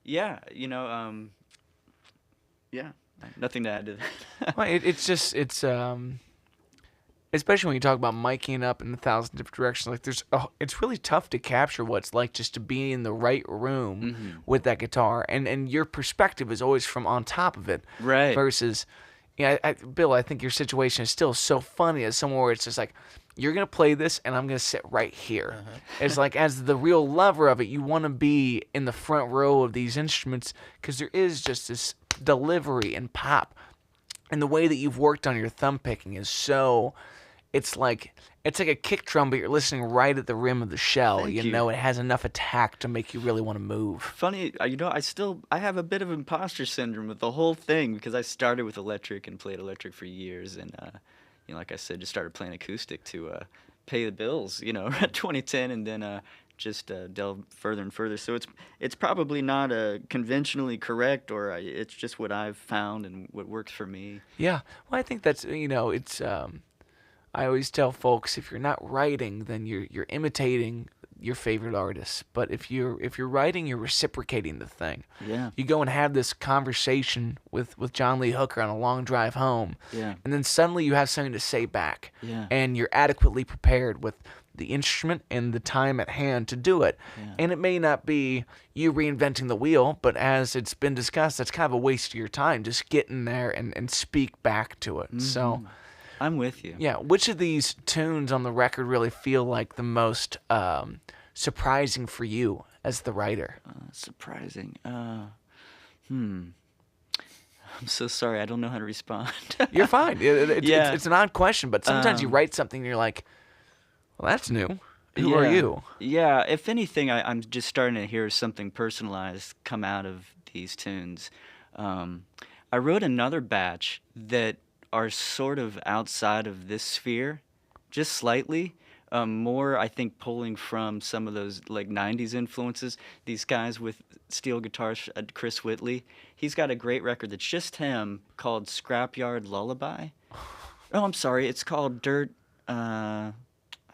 Yeah, yeah, nothing to add to that. Well, it's especially when you talk about miking up in 1,000 different directions. Like it's really tough to capture what it's like just to be in the right room with that guitar, and your perspective is always from on top of it, Right. Versus, Bill, I think your situation is still so funny as somewhere where it's just like, you're gonna play this, and I'm gonna sit right here. It's like, as the real lover of it, you want to be in the front row of these instruments because there is just this delivery and pop, and the way that you've worked on your thumb picking is so. It's like a kick drum, but you're listening right at the rim of the shell. Thank You you. know, it has enough attack to make you really want to move. Funny, I have a bit of imposter syndrome with the whole thing because I started with electric and played electric for years, and like I said, just started playing acoustic to pay the bills, at 2010, and then just delve further and further. So it's probably not conventionally correct, or it's just what I've found and what works for me. Yeah. Well, I think that's it's. I always tell folks, if you're not writing, then you're imitating your favorite artists. But if you're writing, you're reciprocating the thing. Yeah. You go and have this conversation with John Lee Hooker on a long drive home, Yeah. and then suddenly you have something to say back, Yeah. and you're adequately prepared with the instrument and the time at hand to do it. Yeah. And it may not be you reinventing the wheel, but as it's been discussed, that's kind of a waste of your time. Just get in there and speak back to it. So, I'm with you. yeah, which of these tunes on the record really feel like the most surprising for you as the writer? Surprising. I'm so sorry. I don't know how to respond. You're fine. Yeah. It's an odd question, but sometimes you write something and you're like, well, that's new. Who are you? Yeah, if anything, I'm just starting to hear something personalized come out of these tunes. I wrote another batch that are sort of outside of this sphere, just slightly. More, I think, pulling from some of those like '90s influences. These guys with steel guitars, Chris Whitley. He's got a great record that's just him called Scrapyard Lullaby. Oh, I'm sorry. It's called Dirt.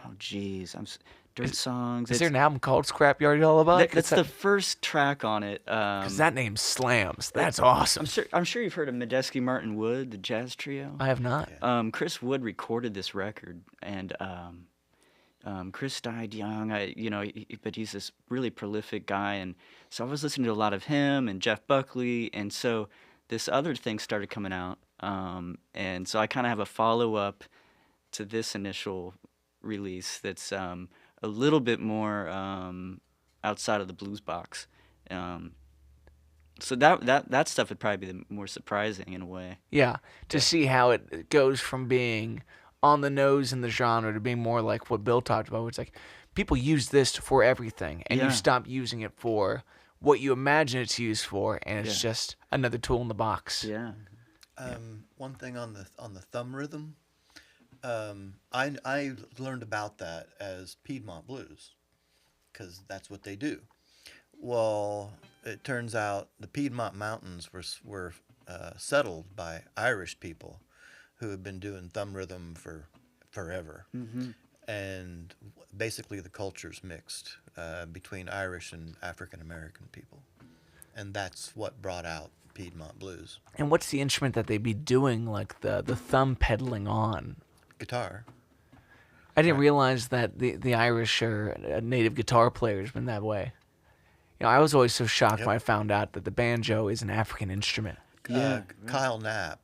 Oh, geez. Dirt Songs. Is there an album called Scrapyard Lullaby? That's the first track on it. Because that name slams. That's awesome. I'm sure you've heard of Medeski Martin Wood, the jazz trio. I have not. Chris Wood recorded this record, and Chris died young. But he's this really prolific guy, and so I was listening to a lot of him and Jeff Buckley, and so this other thing started coming out, and so I kind of have a follow up to this initial release that's a little bit more outside of the blues box. So that stuff would probably be the more surprising in a way. Yeah, to see how it goes from being on the nose in the genre to being more like what Bill talked about, where it's like people use this for everything, and you stop using it for what you imagine it's used for, and it's just another tool in the box. Yeah. One thing on the thumb rhythm, I learned about that as Piedmont blues, because that's what they do. Well, it turns out the Piedmont Mountains were settled by Irish people who have been doing thumb rhythm for forever. Mm-hmm. And basically the culture's mixed between Irish and African American people. And that's what brought out Piedmont blues. And what's the instrument that they'd be doing like the thumb pedaling on? Guitar. I didn't realize that the Irish are native guitar players been that way. You know, I was always so shocked when I found out that the banjo is an African instrument. Kyle Knapp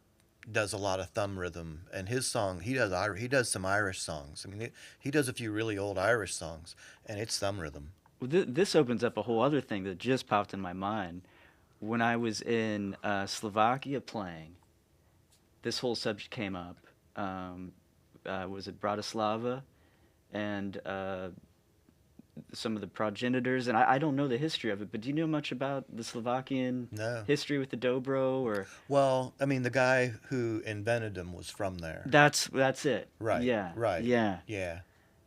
does a lot of thumb rhythm, and his song he does some Irish songs. I mean, he does a few really old Irish songs, and it's thumb rhythm. Well, this opens up a whole other thing that just popped in my mind. When I was in Slovakia playing, this whole subject came up. Was it Bratislava, and some of the progenitors, and I don't know the history of it, but do you know much about the Slovakian history with the dobro? Or well, I mean, the guy who invented them was from there. That's it. Right. Yeah. Right. Yeah. Yeah.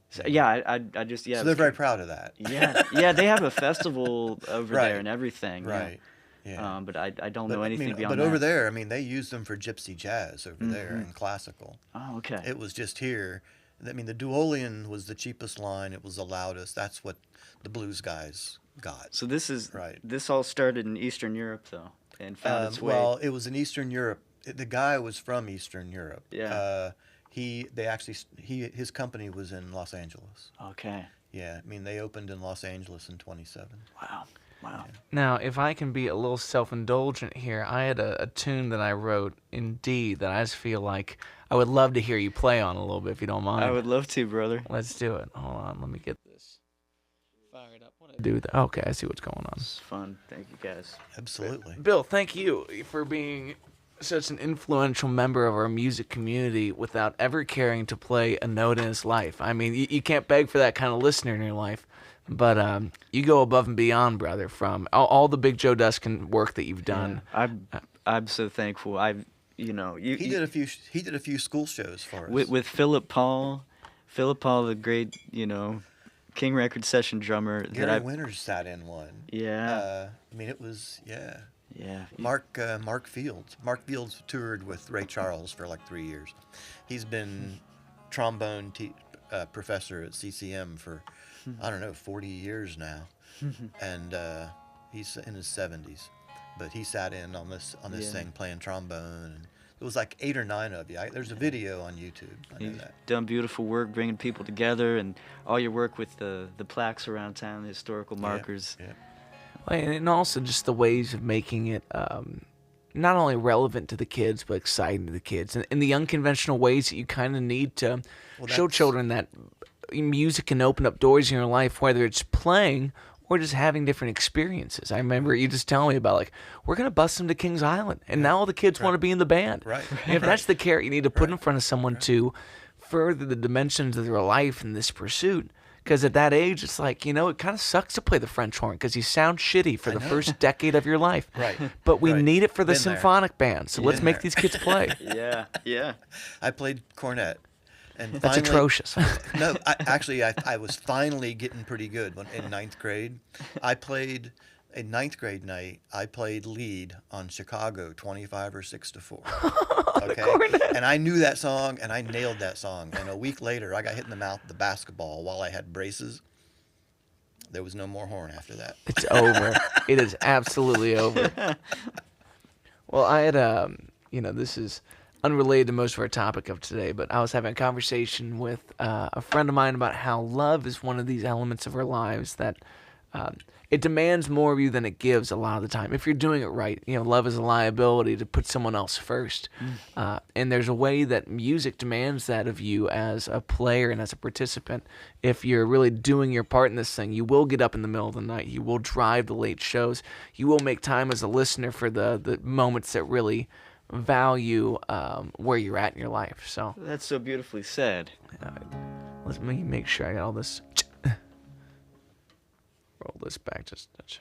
So, I just So they're very proud of that. Yeah. They have a festival over Right. there and everything. Right. Yeah. But I don't know anything beyond but that. over there, I mean, they used them for gypsy jazz over there and classical. Oh, okay. It was just here. I mean, the duolian was the cheapest line. It was the loudest. That's what the blues guys got. So this right. all started in Eastern Europe, though, and found its way. Well, it was in Eastern Europe. The guy was from Eastern Europe. Yeah. His company was in Los Angeles. Okay. Yeah, I mean, they opened in Los Angeles in 27. Wow. Now, if I can be a little self-indulgent here, I had a tune that I wrote in D that I just feel like I would love to hear you play on a little bit, if you don't mind. I would love to, brother. Let's do it. Hold on, let me get this fired up. What do I do? Okay, I see what's going on. It's fun. Thank you, guys. Absolutely. Bill, thank you for being such an influential member of our music community without ever caring to play a note in his life. I mean, you can't beg for that kind of listener in your life. But you go above and beyond, brother, from all the Big Joe Dusken work that you've done. Yeah, I'm so thankful. He did a few school shows for us with Philip Paul, the great King Record session drummer. Gary Winters sat in one. Yeah. I mean, it was Yeah. Mark Fields. Mark Fields toured with Ray Charles for like 3 years. He's been trombone professor at CCM for, I don't know, 40 years now, and he's in his 70s, but he sat in on this Yeah. thing playing trombone, and it was like 8 or 9 of you. There's a video on YouTube. I know You've that. done beautiful work bringing people together, and all your work with the plaques around town, the historical markers. Yeah. And also just the ways of making it not only relevant to the kids, but exciting to the kids. And the unconventional ways that you kind of need to show that's- children that music can open up doors in your life, whether it's playing or just having different experiences. I remember you just telling me about, like, we're going to bus them to Kings Island, and now all the kids want to be in the band. Right. And if that's the carrot you need to put in Right. front of someone to further the dimensions of their life in this pursuit. Because at that age, it's like, it kind of sucks to play the French horn because you sound shitty for the first decade of your life. Right. But we Right. need it for the Been there. symphonic band, so let's Been make there. these kids play. Yeah, yeah. I played cornet. And That's finally, atrocious. No, I was finally getting pretty good in 9th grade. I played a 9th grade night. I played lead on Chicago 25 or 6 to 4. Okay, and I knew that song and I nailed that song. And a week later, I got hit in the mouth with the basketball while I had braces. There was no more horn after that. It's over. It is absolutely over. Well, I had, this is unrelated to most of our topic of today, but I was having a conversation with a friend of mine about how love is one of these elements of our lives that it demands more of you than it gives a lot of the time. If you're doing it right, love is a liability to put someone else first. And there's a way that music demands that of you as a player and as a participant. If you're really doing your part in this thing, you will get up in the middle of the night. You will drive the late shows. You will make time as a listener for the moments that really value where you're at in your life. So That's so beautifully said. let me make sure I got all this. Roll this back just a touch.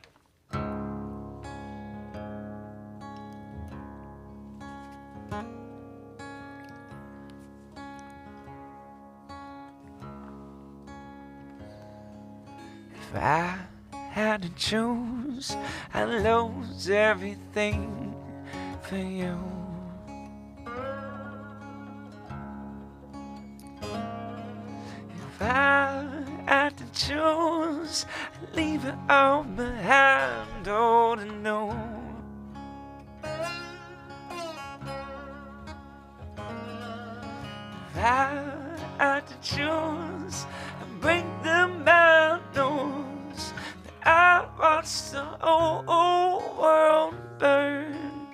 If I had to choose, I'd lose everything for you. If I had to choose, I'd leave it all behind, old and new. If I had to choose, I'd break the boundaries that I watched the whole world burn.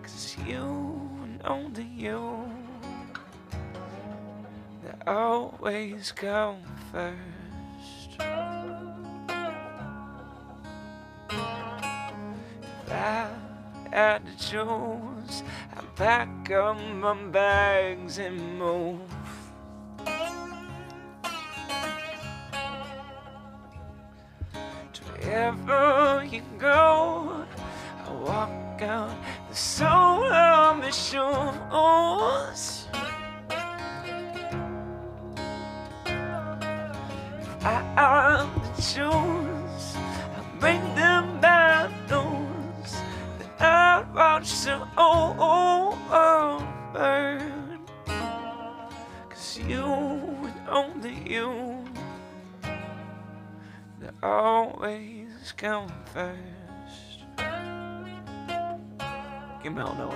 'Cause you and only you that always come first. If I had to choose, I'd pack up my bags and move. To wherever you go, I walk out the soul of my shoes. I have to choose, I bring them back those that I watched the whole world burn. 'Cause you and only you that always come first. Give me all Noah.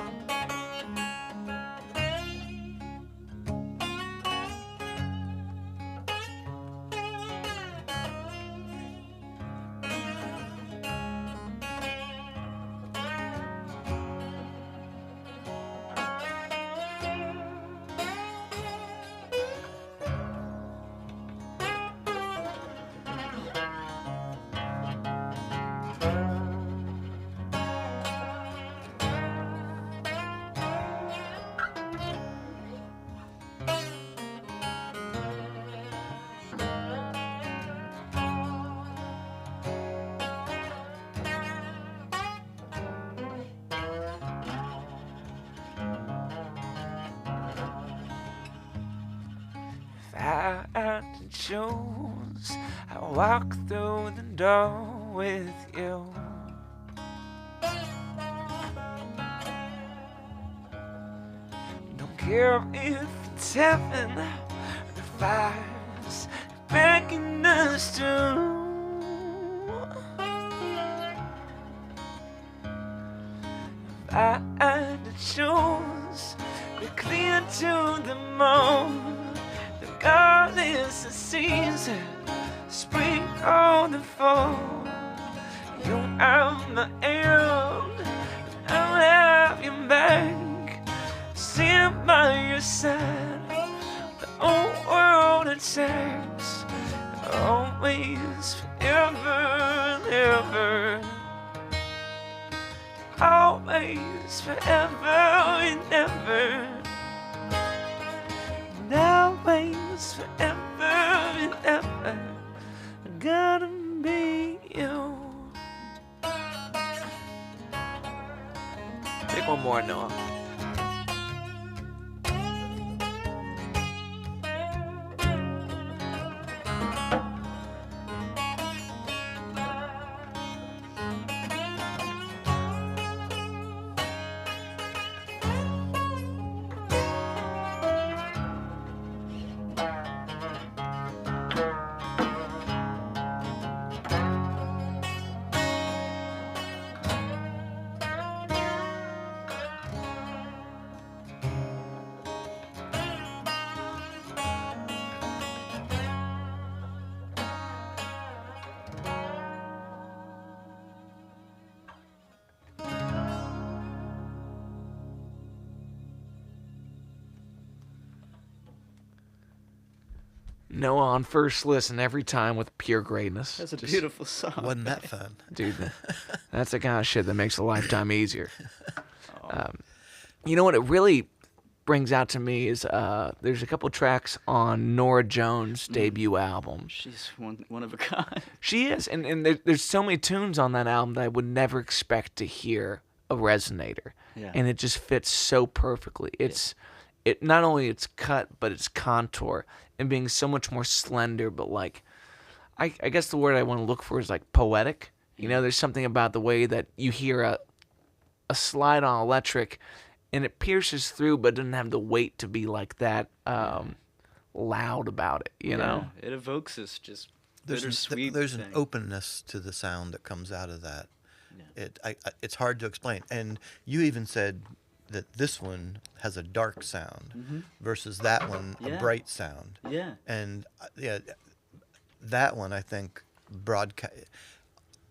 If I had to choose, I walk through the door with you. Don't care if it's heaven. The fire's breaking us through. I had to choose, be clear to the moon. Regardless of season, spring or the fall, you have my hand, I'll have your back. Stand by your side, the whole world attacks. Always, forever and ever. Always, forever and ever. And always, forever and ever. I gotta be you. Take one more, Noah. Noah on first listen every time with pure greatness. That's a beautiful song. Wasn't that fun? Dude, that's the kind of shit that makes a lifetime easier. You know what it really brings out to me is there's a couple tracks on Norah Jones' debut album. She's one of a kind. She is, and there's so many tunes on that album that I would never expect to hear a resonator. Yeah. And it just fits so perfectly. It not only its cut, but its contour, and being so much more slender, but like, I guess the word I want to look for is like poetic. You know, there's something about the way that you hear a slide on electric, and it pierces through, but doesn't have the weight to be like that loud about it. You know, it evokes this just There's bittersweet. an thing. openness to the sound that comes out of that. Yeah. It's hard to explain. And you even said that this one has a dark sound versus that one a Yeah. bright sound. Yeah. And that one I think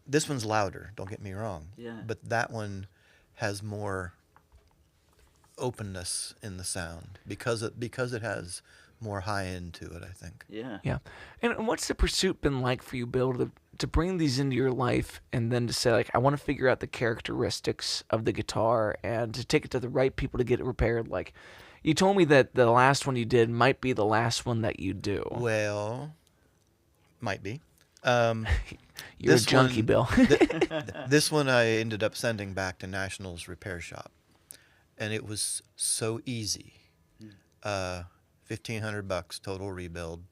this one's louder, don't get me wrong. Yeah. But that one has more openness in the sound because it has more high end to it, I think. Yeah. Yeah. And what's the pursuit been like for you, Bill, to bring these into your life and then to say, like, I want to figure out the characteristics of the guitar and to take it to the right people to get it repaired? Like, you told me that the last one you did might be the last one that you do. Well, might be. You're a this junkie, one- Bill. This one I ended up sending back to National's repair shop, and it was so easy. $1,500 total rebuild.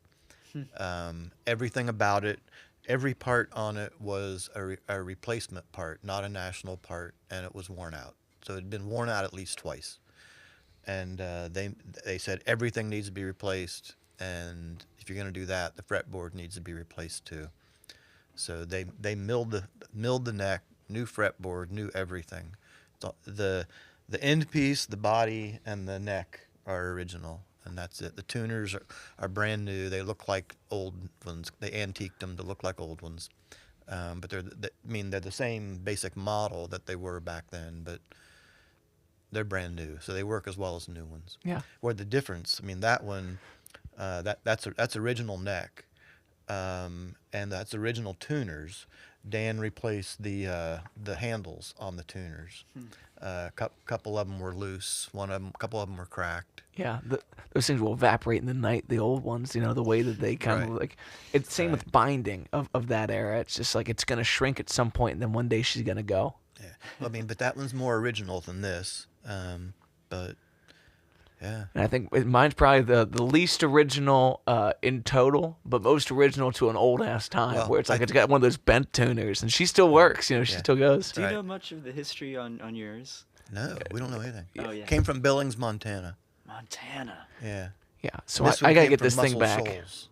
Everything about it, every part on it was a replacement part, not a National part, and it was worn out. So it had been worn out at least twice. And they said everything needs to be replaced, and if you're going to do that, the fretboard needs to be replaced too. So they milled the neck, new fretboard, new everything. The end piece, the body, and the neck are original, and that's it. The tuners are brand new. They look like old ones. They antiqued them to look like old ones, but they're the same basic model that they were back then, but they're brand new, so they work as well as new ones. Yeah. Where the difference, that one, that's original neck, and that's original tuners. Dan replaced the handles on the tuners. Couple of them were loose. Couple of them were cracked. Yeah, those things will evaporate in the night. The old ones, the way that they kind of Right. like. It's same with binding of that era. It's just like it's gonna shrink at some point, and then one day she's gonna go. Yeah, well, but that one's more original than this. But yeah, And I think mine's probably the least original in total, but most original to an old ass time, Well, where it's like it's got one of those bent tuners, and she still works. She Yeah. still goes. Do you Right. know much of the history on yours? no, we don't know anything. Oh, yeah. Came from Billings, Montana. Montana. Yeah. Yeah. So This I one gotta came get from this thing Muscle back. Shoals.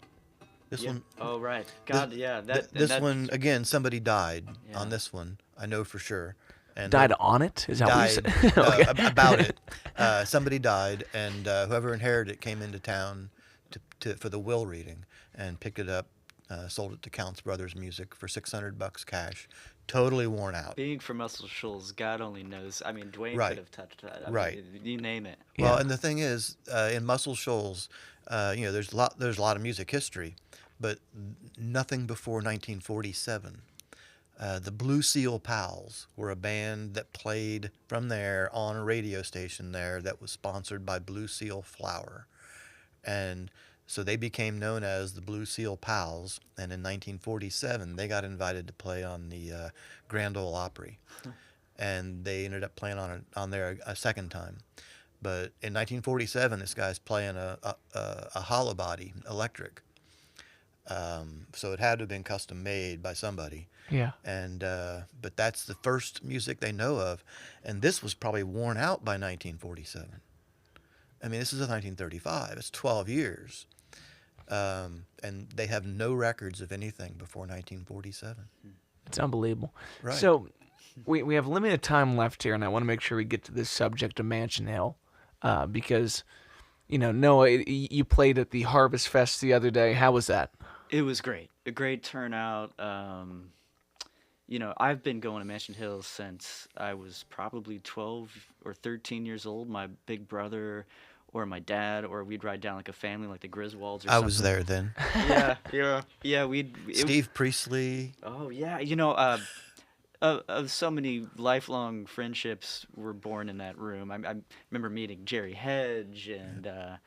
This Yeah. one, Oh right. God. Yeah. That. and this that, one again. Somebody died Yeah. on this one. I know for sure. And Died on it? Is that what you died said? Okay. about it. Somebody died, and whoever inherited it came into town for the will reading and picked it up, sold it to Counts Brothers Music for $600 cash. Totally worn out. Being from Muscle Shoals, God only knows. I mean, Dwayne Right. could have touched that. I Right. mean, you name it. Well, Yeah. and the thing is, in Muscle Shoals, there's a lot of music history, but nothing before 1947. The Blue Seal Pals were a band that played from there on a radio station there that was sponsored by Blue Seal Flour. And so they became known as the Blue Seal Pals. And in 1947, they got invited to play on the Grand Ole Opry. And they ended up playing on there a second time. But in 1947, this guy's playing a hollow body electric. So it had to have been custom made by somebody. Yeah. And but that's the first music they know of, and this was probably worn out by 1947. I mean, this is 1935. It's 12 years, and they have no records of anything before 1947. It's unbelievable. Right. So we have limited time left here, and I want to make sure we get to this subject of Mansion Hill, because, Noah, you played at the Harvest Fest the other day. How was that? It was great. A great turnout. I've been going to Mansion Hill since I was probably 12 or 13 years old. My big brother or my dad, or we'd ride down like a family, like the Griswolds or something. I was there then. Yeah. Steve Priestley. Oh, yeah. Of so many lifelong friendships were born in that room. I remember meeting Jerry Hedge and, Brian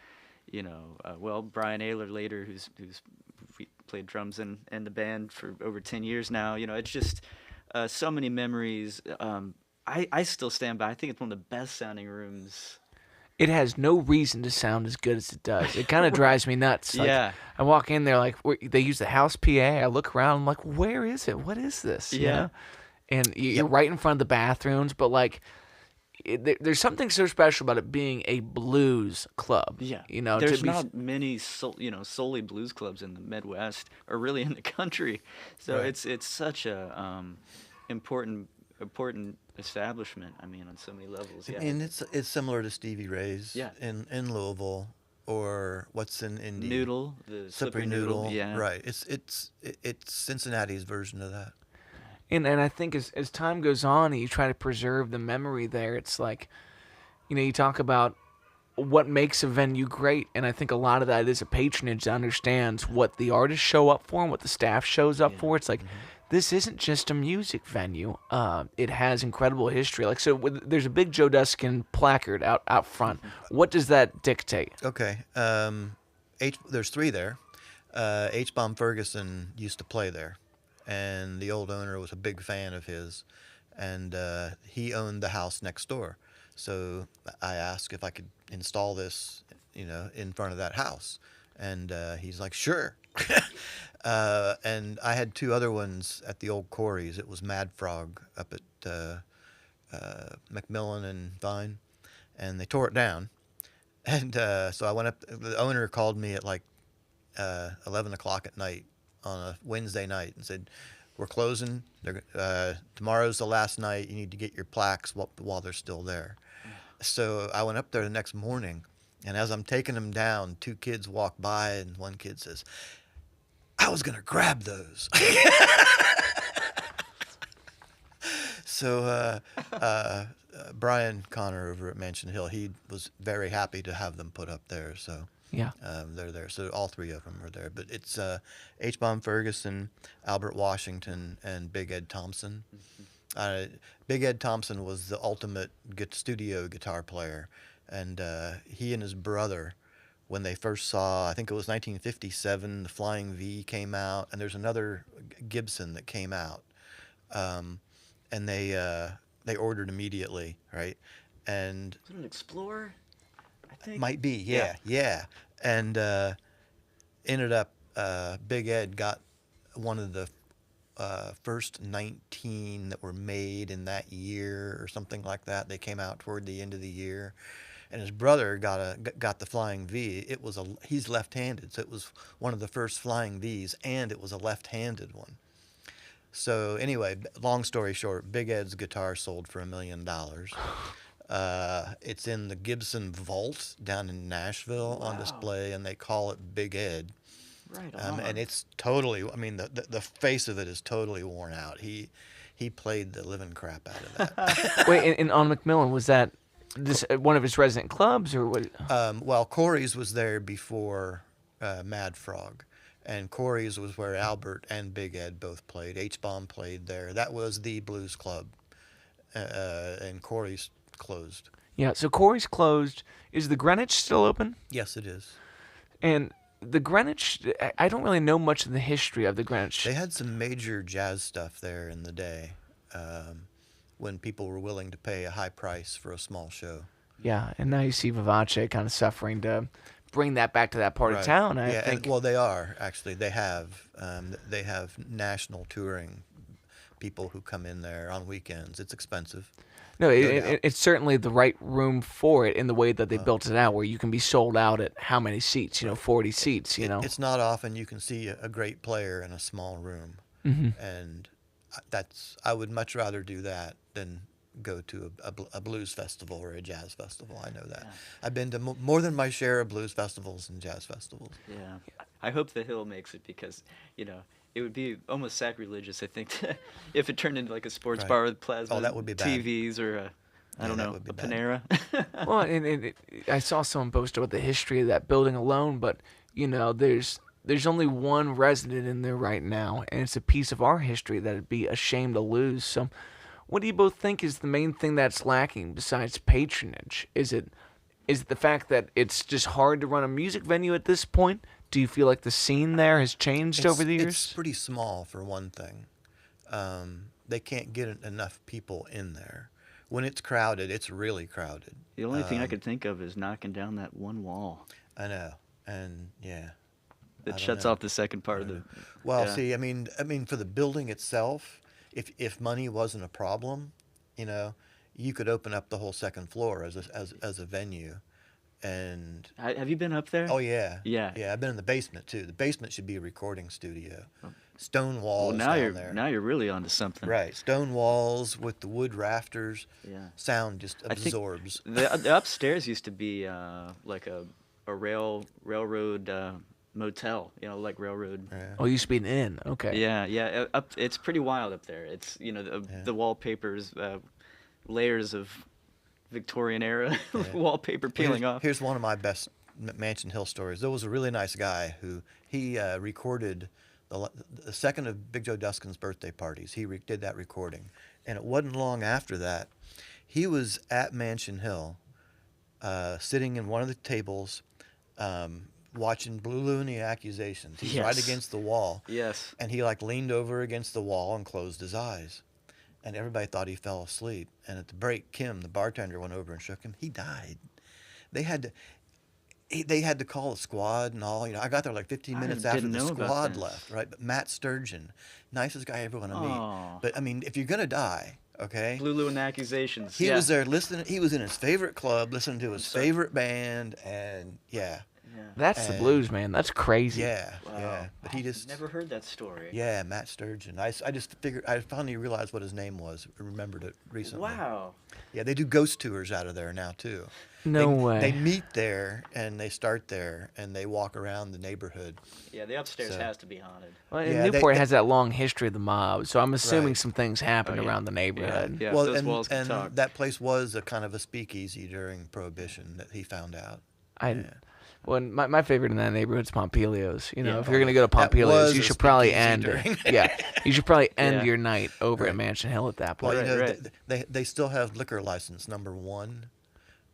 Ayler later, who's played drums in the band for over 10 years now. It's just so many memories. I still stand by. I think it's one of the best sounding rooms. It has no reason to sound as good as it does. It kind of drives me nuts. Like, Yeah. I walk in there, like, they use the house PA. I look around, I'm like, where is it? What is this? You Yeah. know? And you're right in front of the bathrooms, but, like, there's something so special about it being a blues club. Yeah. To There's be not many solely blues clubs in the Midwest or really in the country. So Right. it's such a important establishment. I mean, on so many levels. Yeah. And it's similar to Stevie Ray's. Yeah. In Louisville, or what's in Indy. Noodle, the slippery noodle. Yeah. Right. It's Cincinnati's version of that. And I think as time goes on and you try to preserve the memory there, it's like, you talk about what makes a venue great, and I think a lot of that is a patronage that understands what the artists show up for and what the staff shows up for. It's like, this isn't just a music venue. It has incredible history. Like, so there's a Big Joe Dusken placard out front. What does that dictate? Okay. There's three there. H. Bomb Ferguson used to play there, and the old owner was a big fan of his, and he owned the house next door. So I asked if I could install this, in front of that house, and he's like, sure. And I had two other ones at the old quarries. It was Mad Frog up at McMillan and Vine, and they tore it down. And so I went up. The owner called me at like 11 o'clock at night on a Wednesday night and said, we're closing. Tomorrow's the last night. You need to get your plaques while they're still there. So I went up there the next morning, and as I'm taking them down, two kids walk by, and one kid says, I was going to grab those. So Brian Connor over at Mansion Hill, he was very happy to have them put up there. So Yeah. they're there. So all three of them are there. But it's H. Bomb Ferguson, Albert Washington, and Big Ed Thompson. Big Ed Thompson was the ultimate studio guitar player. And he and his brother, when they first saw, I think it was 1957, the Flying V came out, and there's another Gibson that came out. And they ordered immediately, right? And Was it an Explorer? I think. might be, yeah. And ended up, Big Ed got one of the first 19 that were made in that year or something like that. They came out toward the end of the year. and his brother got the flying V. He's left-handed, so it was one of the first flying Vs, and it was a left-handed one. So anyway, long story short, Big Ed's guitar sold for $1 million. It's in the Gibson Vault down in Nashville on display, and they call it Big Ed. Right on. And it's totally, I mean, the face of it is totally worn out. He played the living crap out of that. Wait, and on McMillan, was that one of his resident clubs, or what? Well, Corey's was there before Mad Frog, and Corey's was where Albert and Big Ed both played. H-Bomb played there. That was the blues club, and Corey's closed. Yeah, so Corey's closed. Is the Greenwich still open? Yes, it is. And the Greenwich, I don't really know much of the history of the Greenwich. They had some major jazz stuff there in the day, when people were willing to pay a high price for a small show. Yeah, and now you see Vivace kind of suffering to bring that back to that part of town. I think. Well, they are actually. They have national touring people who come in there on weekends. It's expensive. No, it's certainly the right room for it in the way that they built it out, where you can be sold out at how many seats? 40 seats. It's not often you can see a great player in a small room, and I would much rather do that than go to a blues festival or a jazz festival. I know that. Yeah. I've been to more than my share of blues festivals and jazz festivals. Yeah, I hope the Hill makes it because it would be almost sacrilegious, I think, if it turned into like a sports bar with plasma that would be bad. TVs or I don't know, a Panera. Well, and I saw someone post about the history of that building alone, but there's only one resident in there right now, and it's a piece of our history that it'd be a shame to lose. So, what do you both think is the main thing that's lacking besides patronage? Is it the fact that it's just hard to run a music venue at this point? Do you feel like the scene there has changed over the years? It's pretty small, for one thing. They can't get enough people in there. When it's crowded, it's really crowded. The only thing I could think of is knocking down that one wall. I know, and yeah. That shuts off the second part of the... Well, see, I mean, for the building itself, if money wasn't a problem, you could open up the whole second floor as a venue. And have you been up there? Oh yeah. Yeah. I've been in the basement too. The basement should be a recording studio. Stone walls down there. Now you're really onto something. Right, stone walls with the wood rafters. Yeah. Sound just absorbs. The upstairs used to be like a railroad motel. Like railroad. Yeah. Oh, it used to be an inn. Okay. Yeah. It's pretty wild up there. It's the wallpapers, layers of Victorian era wallpaper peeling off. Here's one of my best Mansion Hill stories. There was a really nice guy who recorded the second of Big Joe Dusken's birthday parties. He did that recording, and it wasn't long after that he was at Mansion Hill, sitting in one of the tables, watching Blue Lou and the Accusations. He's right against the wall. Yes. And he leaned over against the wall and closed his eyes. And everybody thought he fell asleep. And at the break, Kim, the bartender, went over and shook him. He died. They had to call a squad and all. I got there like 15 minutes after the squad left, right? But Matt Sturgeon, nicest guy I ever want to meet. But I mean, if you're gonna die, okay? Blue Lou and the Accusations. He was there listening. He was in his favorite club, listening to his favorite band, and That's the blues, man. That's crazy. Yeah. But he just never heard that story. Yeah, Matt Sturgeon. I just figured. I finally realized what his name was. I remembered it recently. Wow. Yeah, they do ghost tours out of there now too. No way. They meet there and they start there and they walk around the neighborhood. Yeah, the upstairs has to be haunted. Well, Newport has that long history of the mob, so I'm assuming some things happened around the neighborhood. Yeah, well, those walls can and talk. that place was a kind of a speakeasy during Prohibition that he found out. Well, my favorite in that neighborhood is Pompilio's. If you're gonna go to Pompilio's, you should probably end. You should probably end your night over at Mansion Hill at that point. Well, they still have liquor license number 1,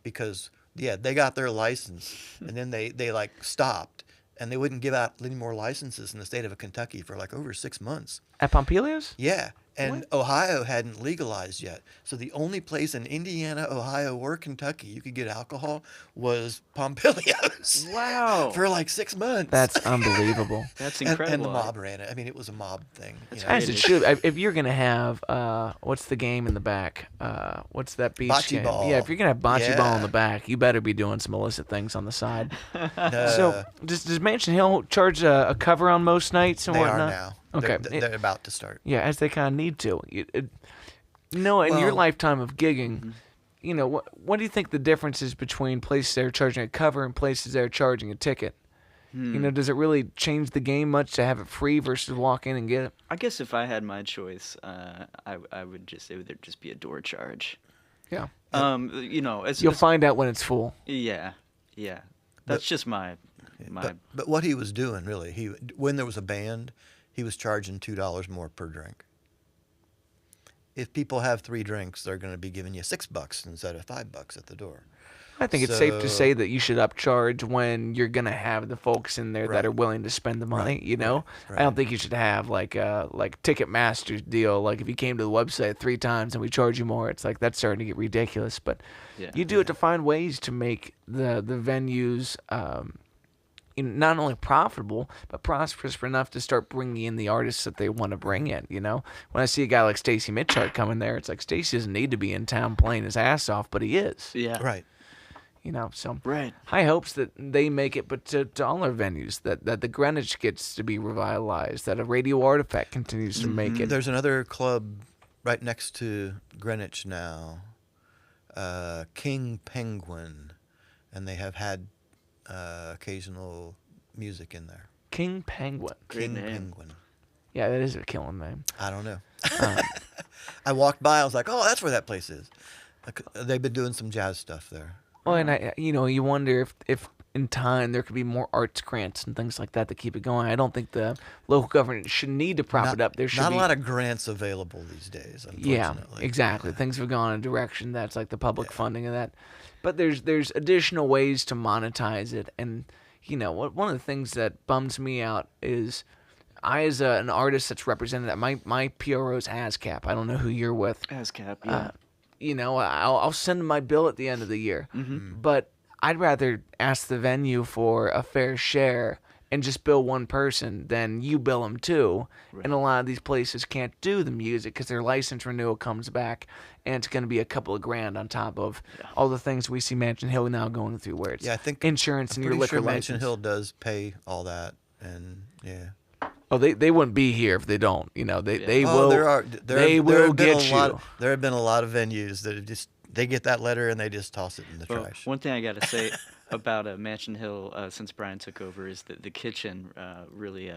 because they got their license and then they stopped and they wouldn't give out any more licenses in the state of Kentucky for over 6 months. At Pompilio's? Yeah, And Ohio hadn't legalized yet. So the only place in Indiana, Ohio, or Kentucky you could get alcohol was Pompilios. Wow. For like 6 months. That's unbelievable. That's and incredible. the mob ran it. I mean, it was a mob thing. That's you know? As it should. If you're gonna have what's the game in the back? What's that beach Bocce game? ball. Yeah, if you're gonna have bocce ball in Yeah. the back, you better be doing some illicit things on the side. No, So does Mansion Hill charge a cover on most nights and they whatnot? are now. Okay. They're about to start. Yeah, as they kind of need to. No, in your Well- lifetime of gigging, you know, what do you think the difference is between places that are charging a cover and places that are charging a ticket? You know, does it really change the game much to have it free versus walk in and get it? I guess if I had my choice, I would just, it would just be a door charge. Yeah. You know, You'll find out when it's full. Yeah. That's just my. But what he was doing, really, when there was a band, he was charging $2 more per drink. If people have 3 drinks, they're going to be giving you $6 instead of $5 at the door. I think it's safe to So- say that you should upcharge when you're gonna have the folks in there that Right. are willing to spend the money. Right, You know, right, I don't right. think you should have like Ticketmaster's deal. Like if you came to the website 3 times and we charge you more, it's like that's starting to get ridiculous. But Yeah. you do it to find ways to make the venues not only profitable but prosperous enough to start bringing in the artists that they want to bring in. You know, when I see a guy like Stacy Mitchell come in there, it's like Stacy doesn't need to be in town playing his ass off, but he is. Yeah. Right. You know, so Right. high hopes that they make it, but to all our venues, that the Greenwich gets to be revitalized, that a Radio Artifact continues to make it. There's another club right next to Greenwich now, King Penguin, and they have had occasional music in there. King Penguin. Great King name. Penguin. Yeah, that is a killing name. I don't know. I walked by. I was like, "Oh, that's where that place is." They've been doing some jazz stuff there. Well, and you wonder if in time there could be more arts grants and things like that to keep it going. I don't think the local government should need to prop it up. There should not be a lot of grants available these days. Yeah, Unfortunately. exactly. Things have gone in a direction that's like the public funding of that. But there's additional ways to monetize it. And, you know, one of the things that bums me out is I, as an artist that's represented at my PRO is ASCAP. I don't know who you're with. ASCAP, yeah. You know, I'll send my bill at the end of the year. But I'd rather ask the venue for a fair share and just bill one person than you bill them two. Right. And a lot of these places can't do the music because their license renewal comes back and it's going to be a couple of grand on top of all the things we see Mansion Hill now going through, where it's Yeah, I think insurance and I'm your pretty liquor sure license. Mansion Hill does pay all that, and yeah. Oh, they wouldn't be here if they don't. You know, they Oh, will. there they have will been get a lot, you. there have been a lot of venues that have just they get that letter and they just toss it in the Well, trash. one thing I got to say about Mansion Hill since Brian took over is that the kitchen really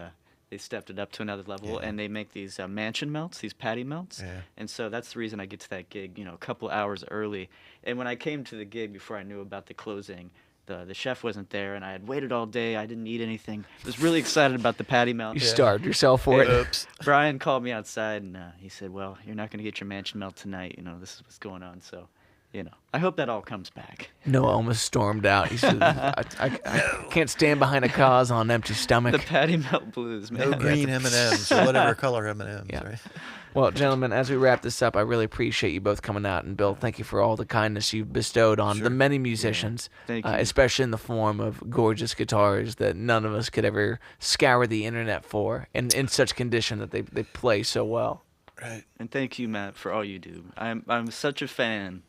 they stepped it up to another level, Yeah. and they make these mansion melts, these patty melts. Yeah. And so that's the reason I get to that gig, you know, a couple hours early. And when I came to the gig before I knew about the closing, the chef wasn't there, and I had waited all day. I didn't eat anything. I was really excited about the patty melt. You starved yourself for it. Oops. Brian called me outside, and he said, "Well, you're not going to get your mansion melt tonight. You know, this is what's going on." So, you know, I hope that all comes back. Noah almost stormed out. He said, I can't stand behind a cause on an empty stomach. The patty melt blues, man. No green M&Ms or whatever color M&Ms, Yeah. right? Well, gentlemen, as we wrap this up, I really appreciate you both coming out. And Bill, thank you for all the kindness you've bestowed on the many musicians, Thank you. especially in the form of gorgeous guitars that none of us could ever scour the internet for, and in such condition that they play so well. Right. And thank you, Matt, for all you do. I'm such a fan.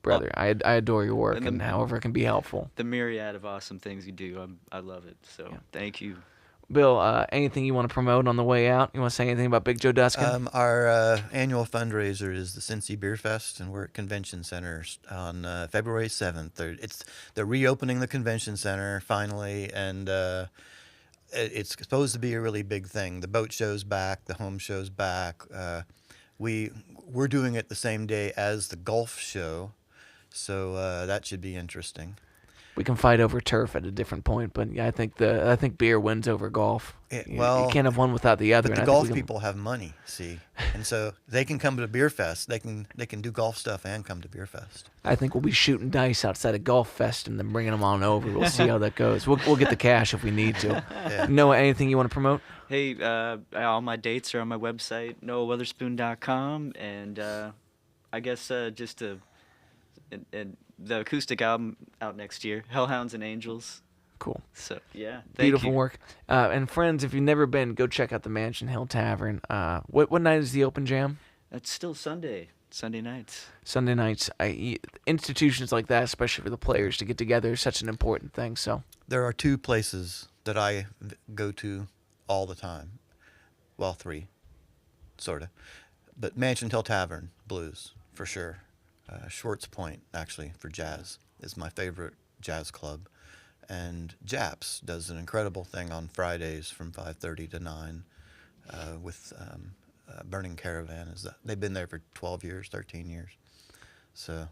Brother, I adore your work, And and however it can be helpful. The myriad of awesome things you do, I love it. So thank you. Bill, anything you want to promote on the way out? You want to say anything about Big Joe Dusken? Our annual fundraiser is the Cincy Beer Fest, and we're at Convention Center on February 7th. They're reopening the Convention Center finally, and it's supposed to be a really big thing. The boat show's back, the home show's back. We're doing it the same day as the golf show, so that should be interesting. We can fight over turf at a different point, but yeah, I think beer wins over golf. Yeah, You well, can't have one without the other. But and the I think golf we can- people have money, see, and so they can come to the beer fest. They can do golf stuff and come to beer fest. I think we'll be shooting dice outside a golf fest and then bringing them on over. We'll see how that goes. We'll get the cash if we need to. Yeah. Noah, anything you want to promote? Hey, all my dates are on my website, noahwotherspoon.com, and I guess just the acoustic album out next year, Hellhounds and Angels. Cool. So yeah, thank Beautiful you. work. And friends, if you've never been, go check out the Mansion Hill Tavern. What night is the open jam? It's still Sunday nights. Sunday nights. Institutions like that, especially for the players to get together, is such an important thing. So There are two places that I go to all the time. Well, three, sort of. But Mansion Hill Tavern, blues, for sure. Schwartz Point, actually, for jazz, is my favorite jazz club. And Japs does an incredible thing on Fridays from 5:30 to 9 with Burning Caravan. They've been there for 12 years, 13 years. So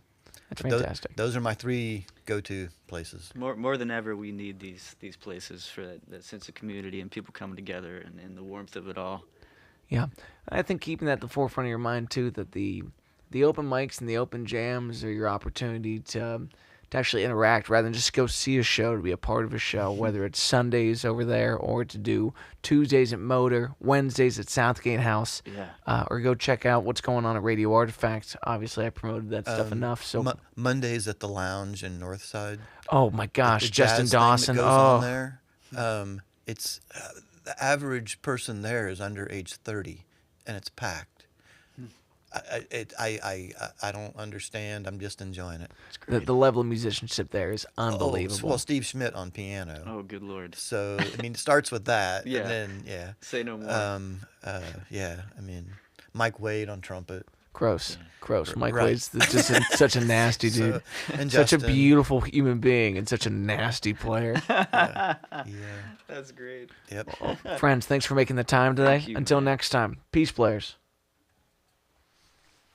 that's but fantastic. Those are my three go-to places. More than ever, we need these places for that sense of community and people coming together and the warmth of it all. Yeah, I think keeping that at the forefront of your mind too, that the open mics and the open jams are your opportunity to actually interact rather than just go see a show, to be a part of a show, whether it's Sundays over there or to do Tuesdays at Motor, Wednesdays at Southgate House, or go check out what's going on at Radio Artifact. Obviously, I promoted that stuff enough. So Mondays at the Lounge in Northside. oh my gosh, The Justin jazz thing Dawson. that goes Oh, on there. It's the average person there is under age 30, and it's packed. I don't understand. I'm just enjoying it. It's great. the level of musicianship there is unbelievable. Oh, well, Steve Schmidt on piano. Oh, good Lord. So I mean, it starts with that, Yeah. and then Say no more. yeah. I mean, Mike Wade on trumpet. Gross. Mike Right. Wade's just such a nasty dude. And Such a Justin. beautiful human being and such a nasty player. Yeah. That's great. Yep. Friends, thanks for making the time today. Thank you, Until man. next time, peace, players.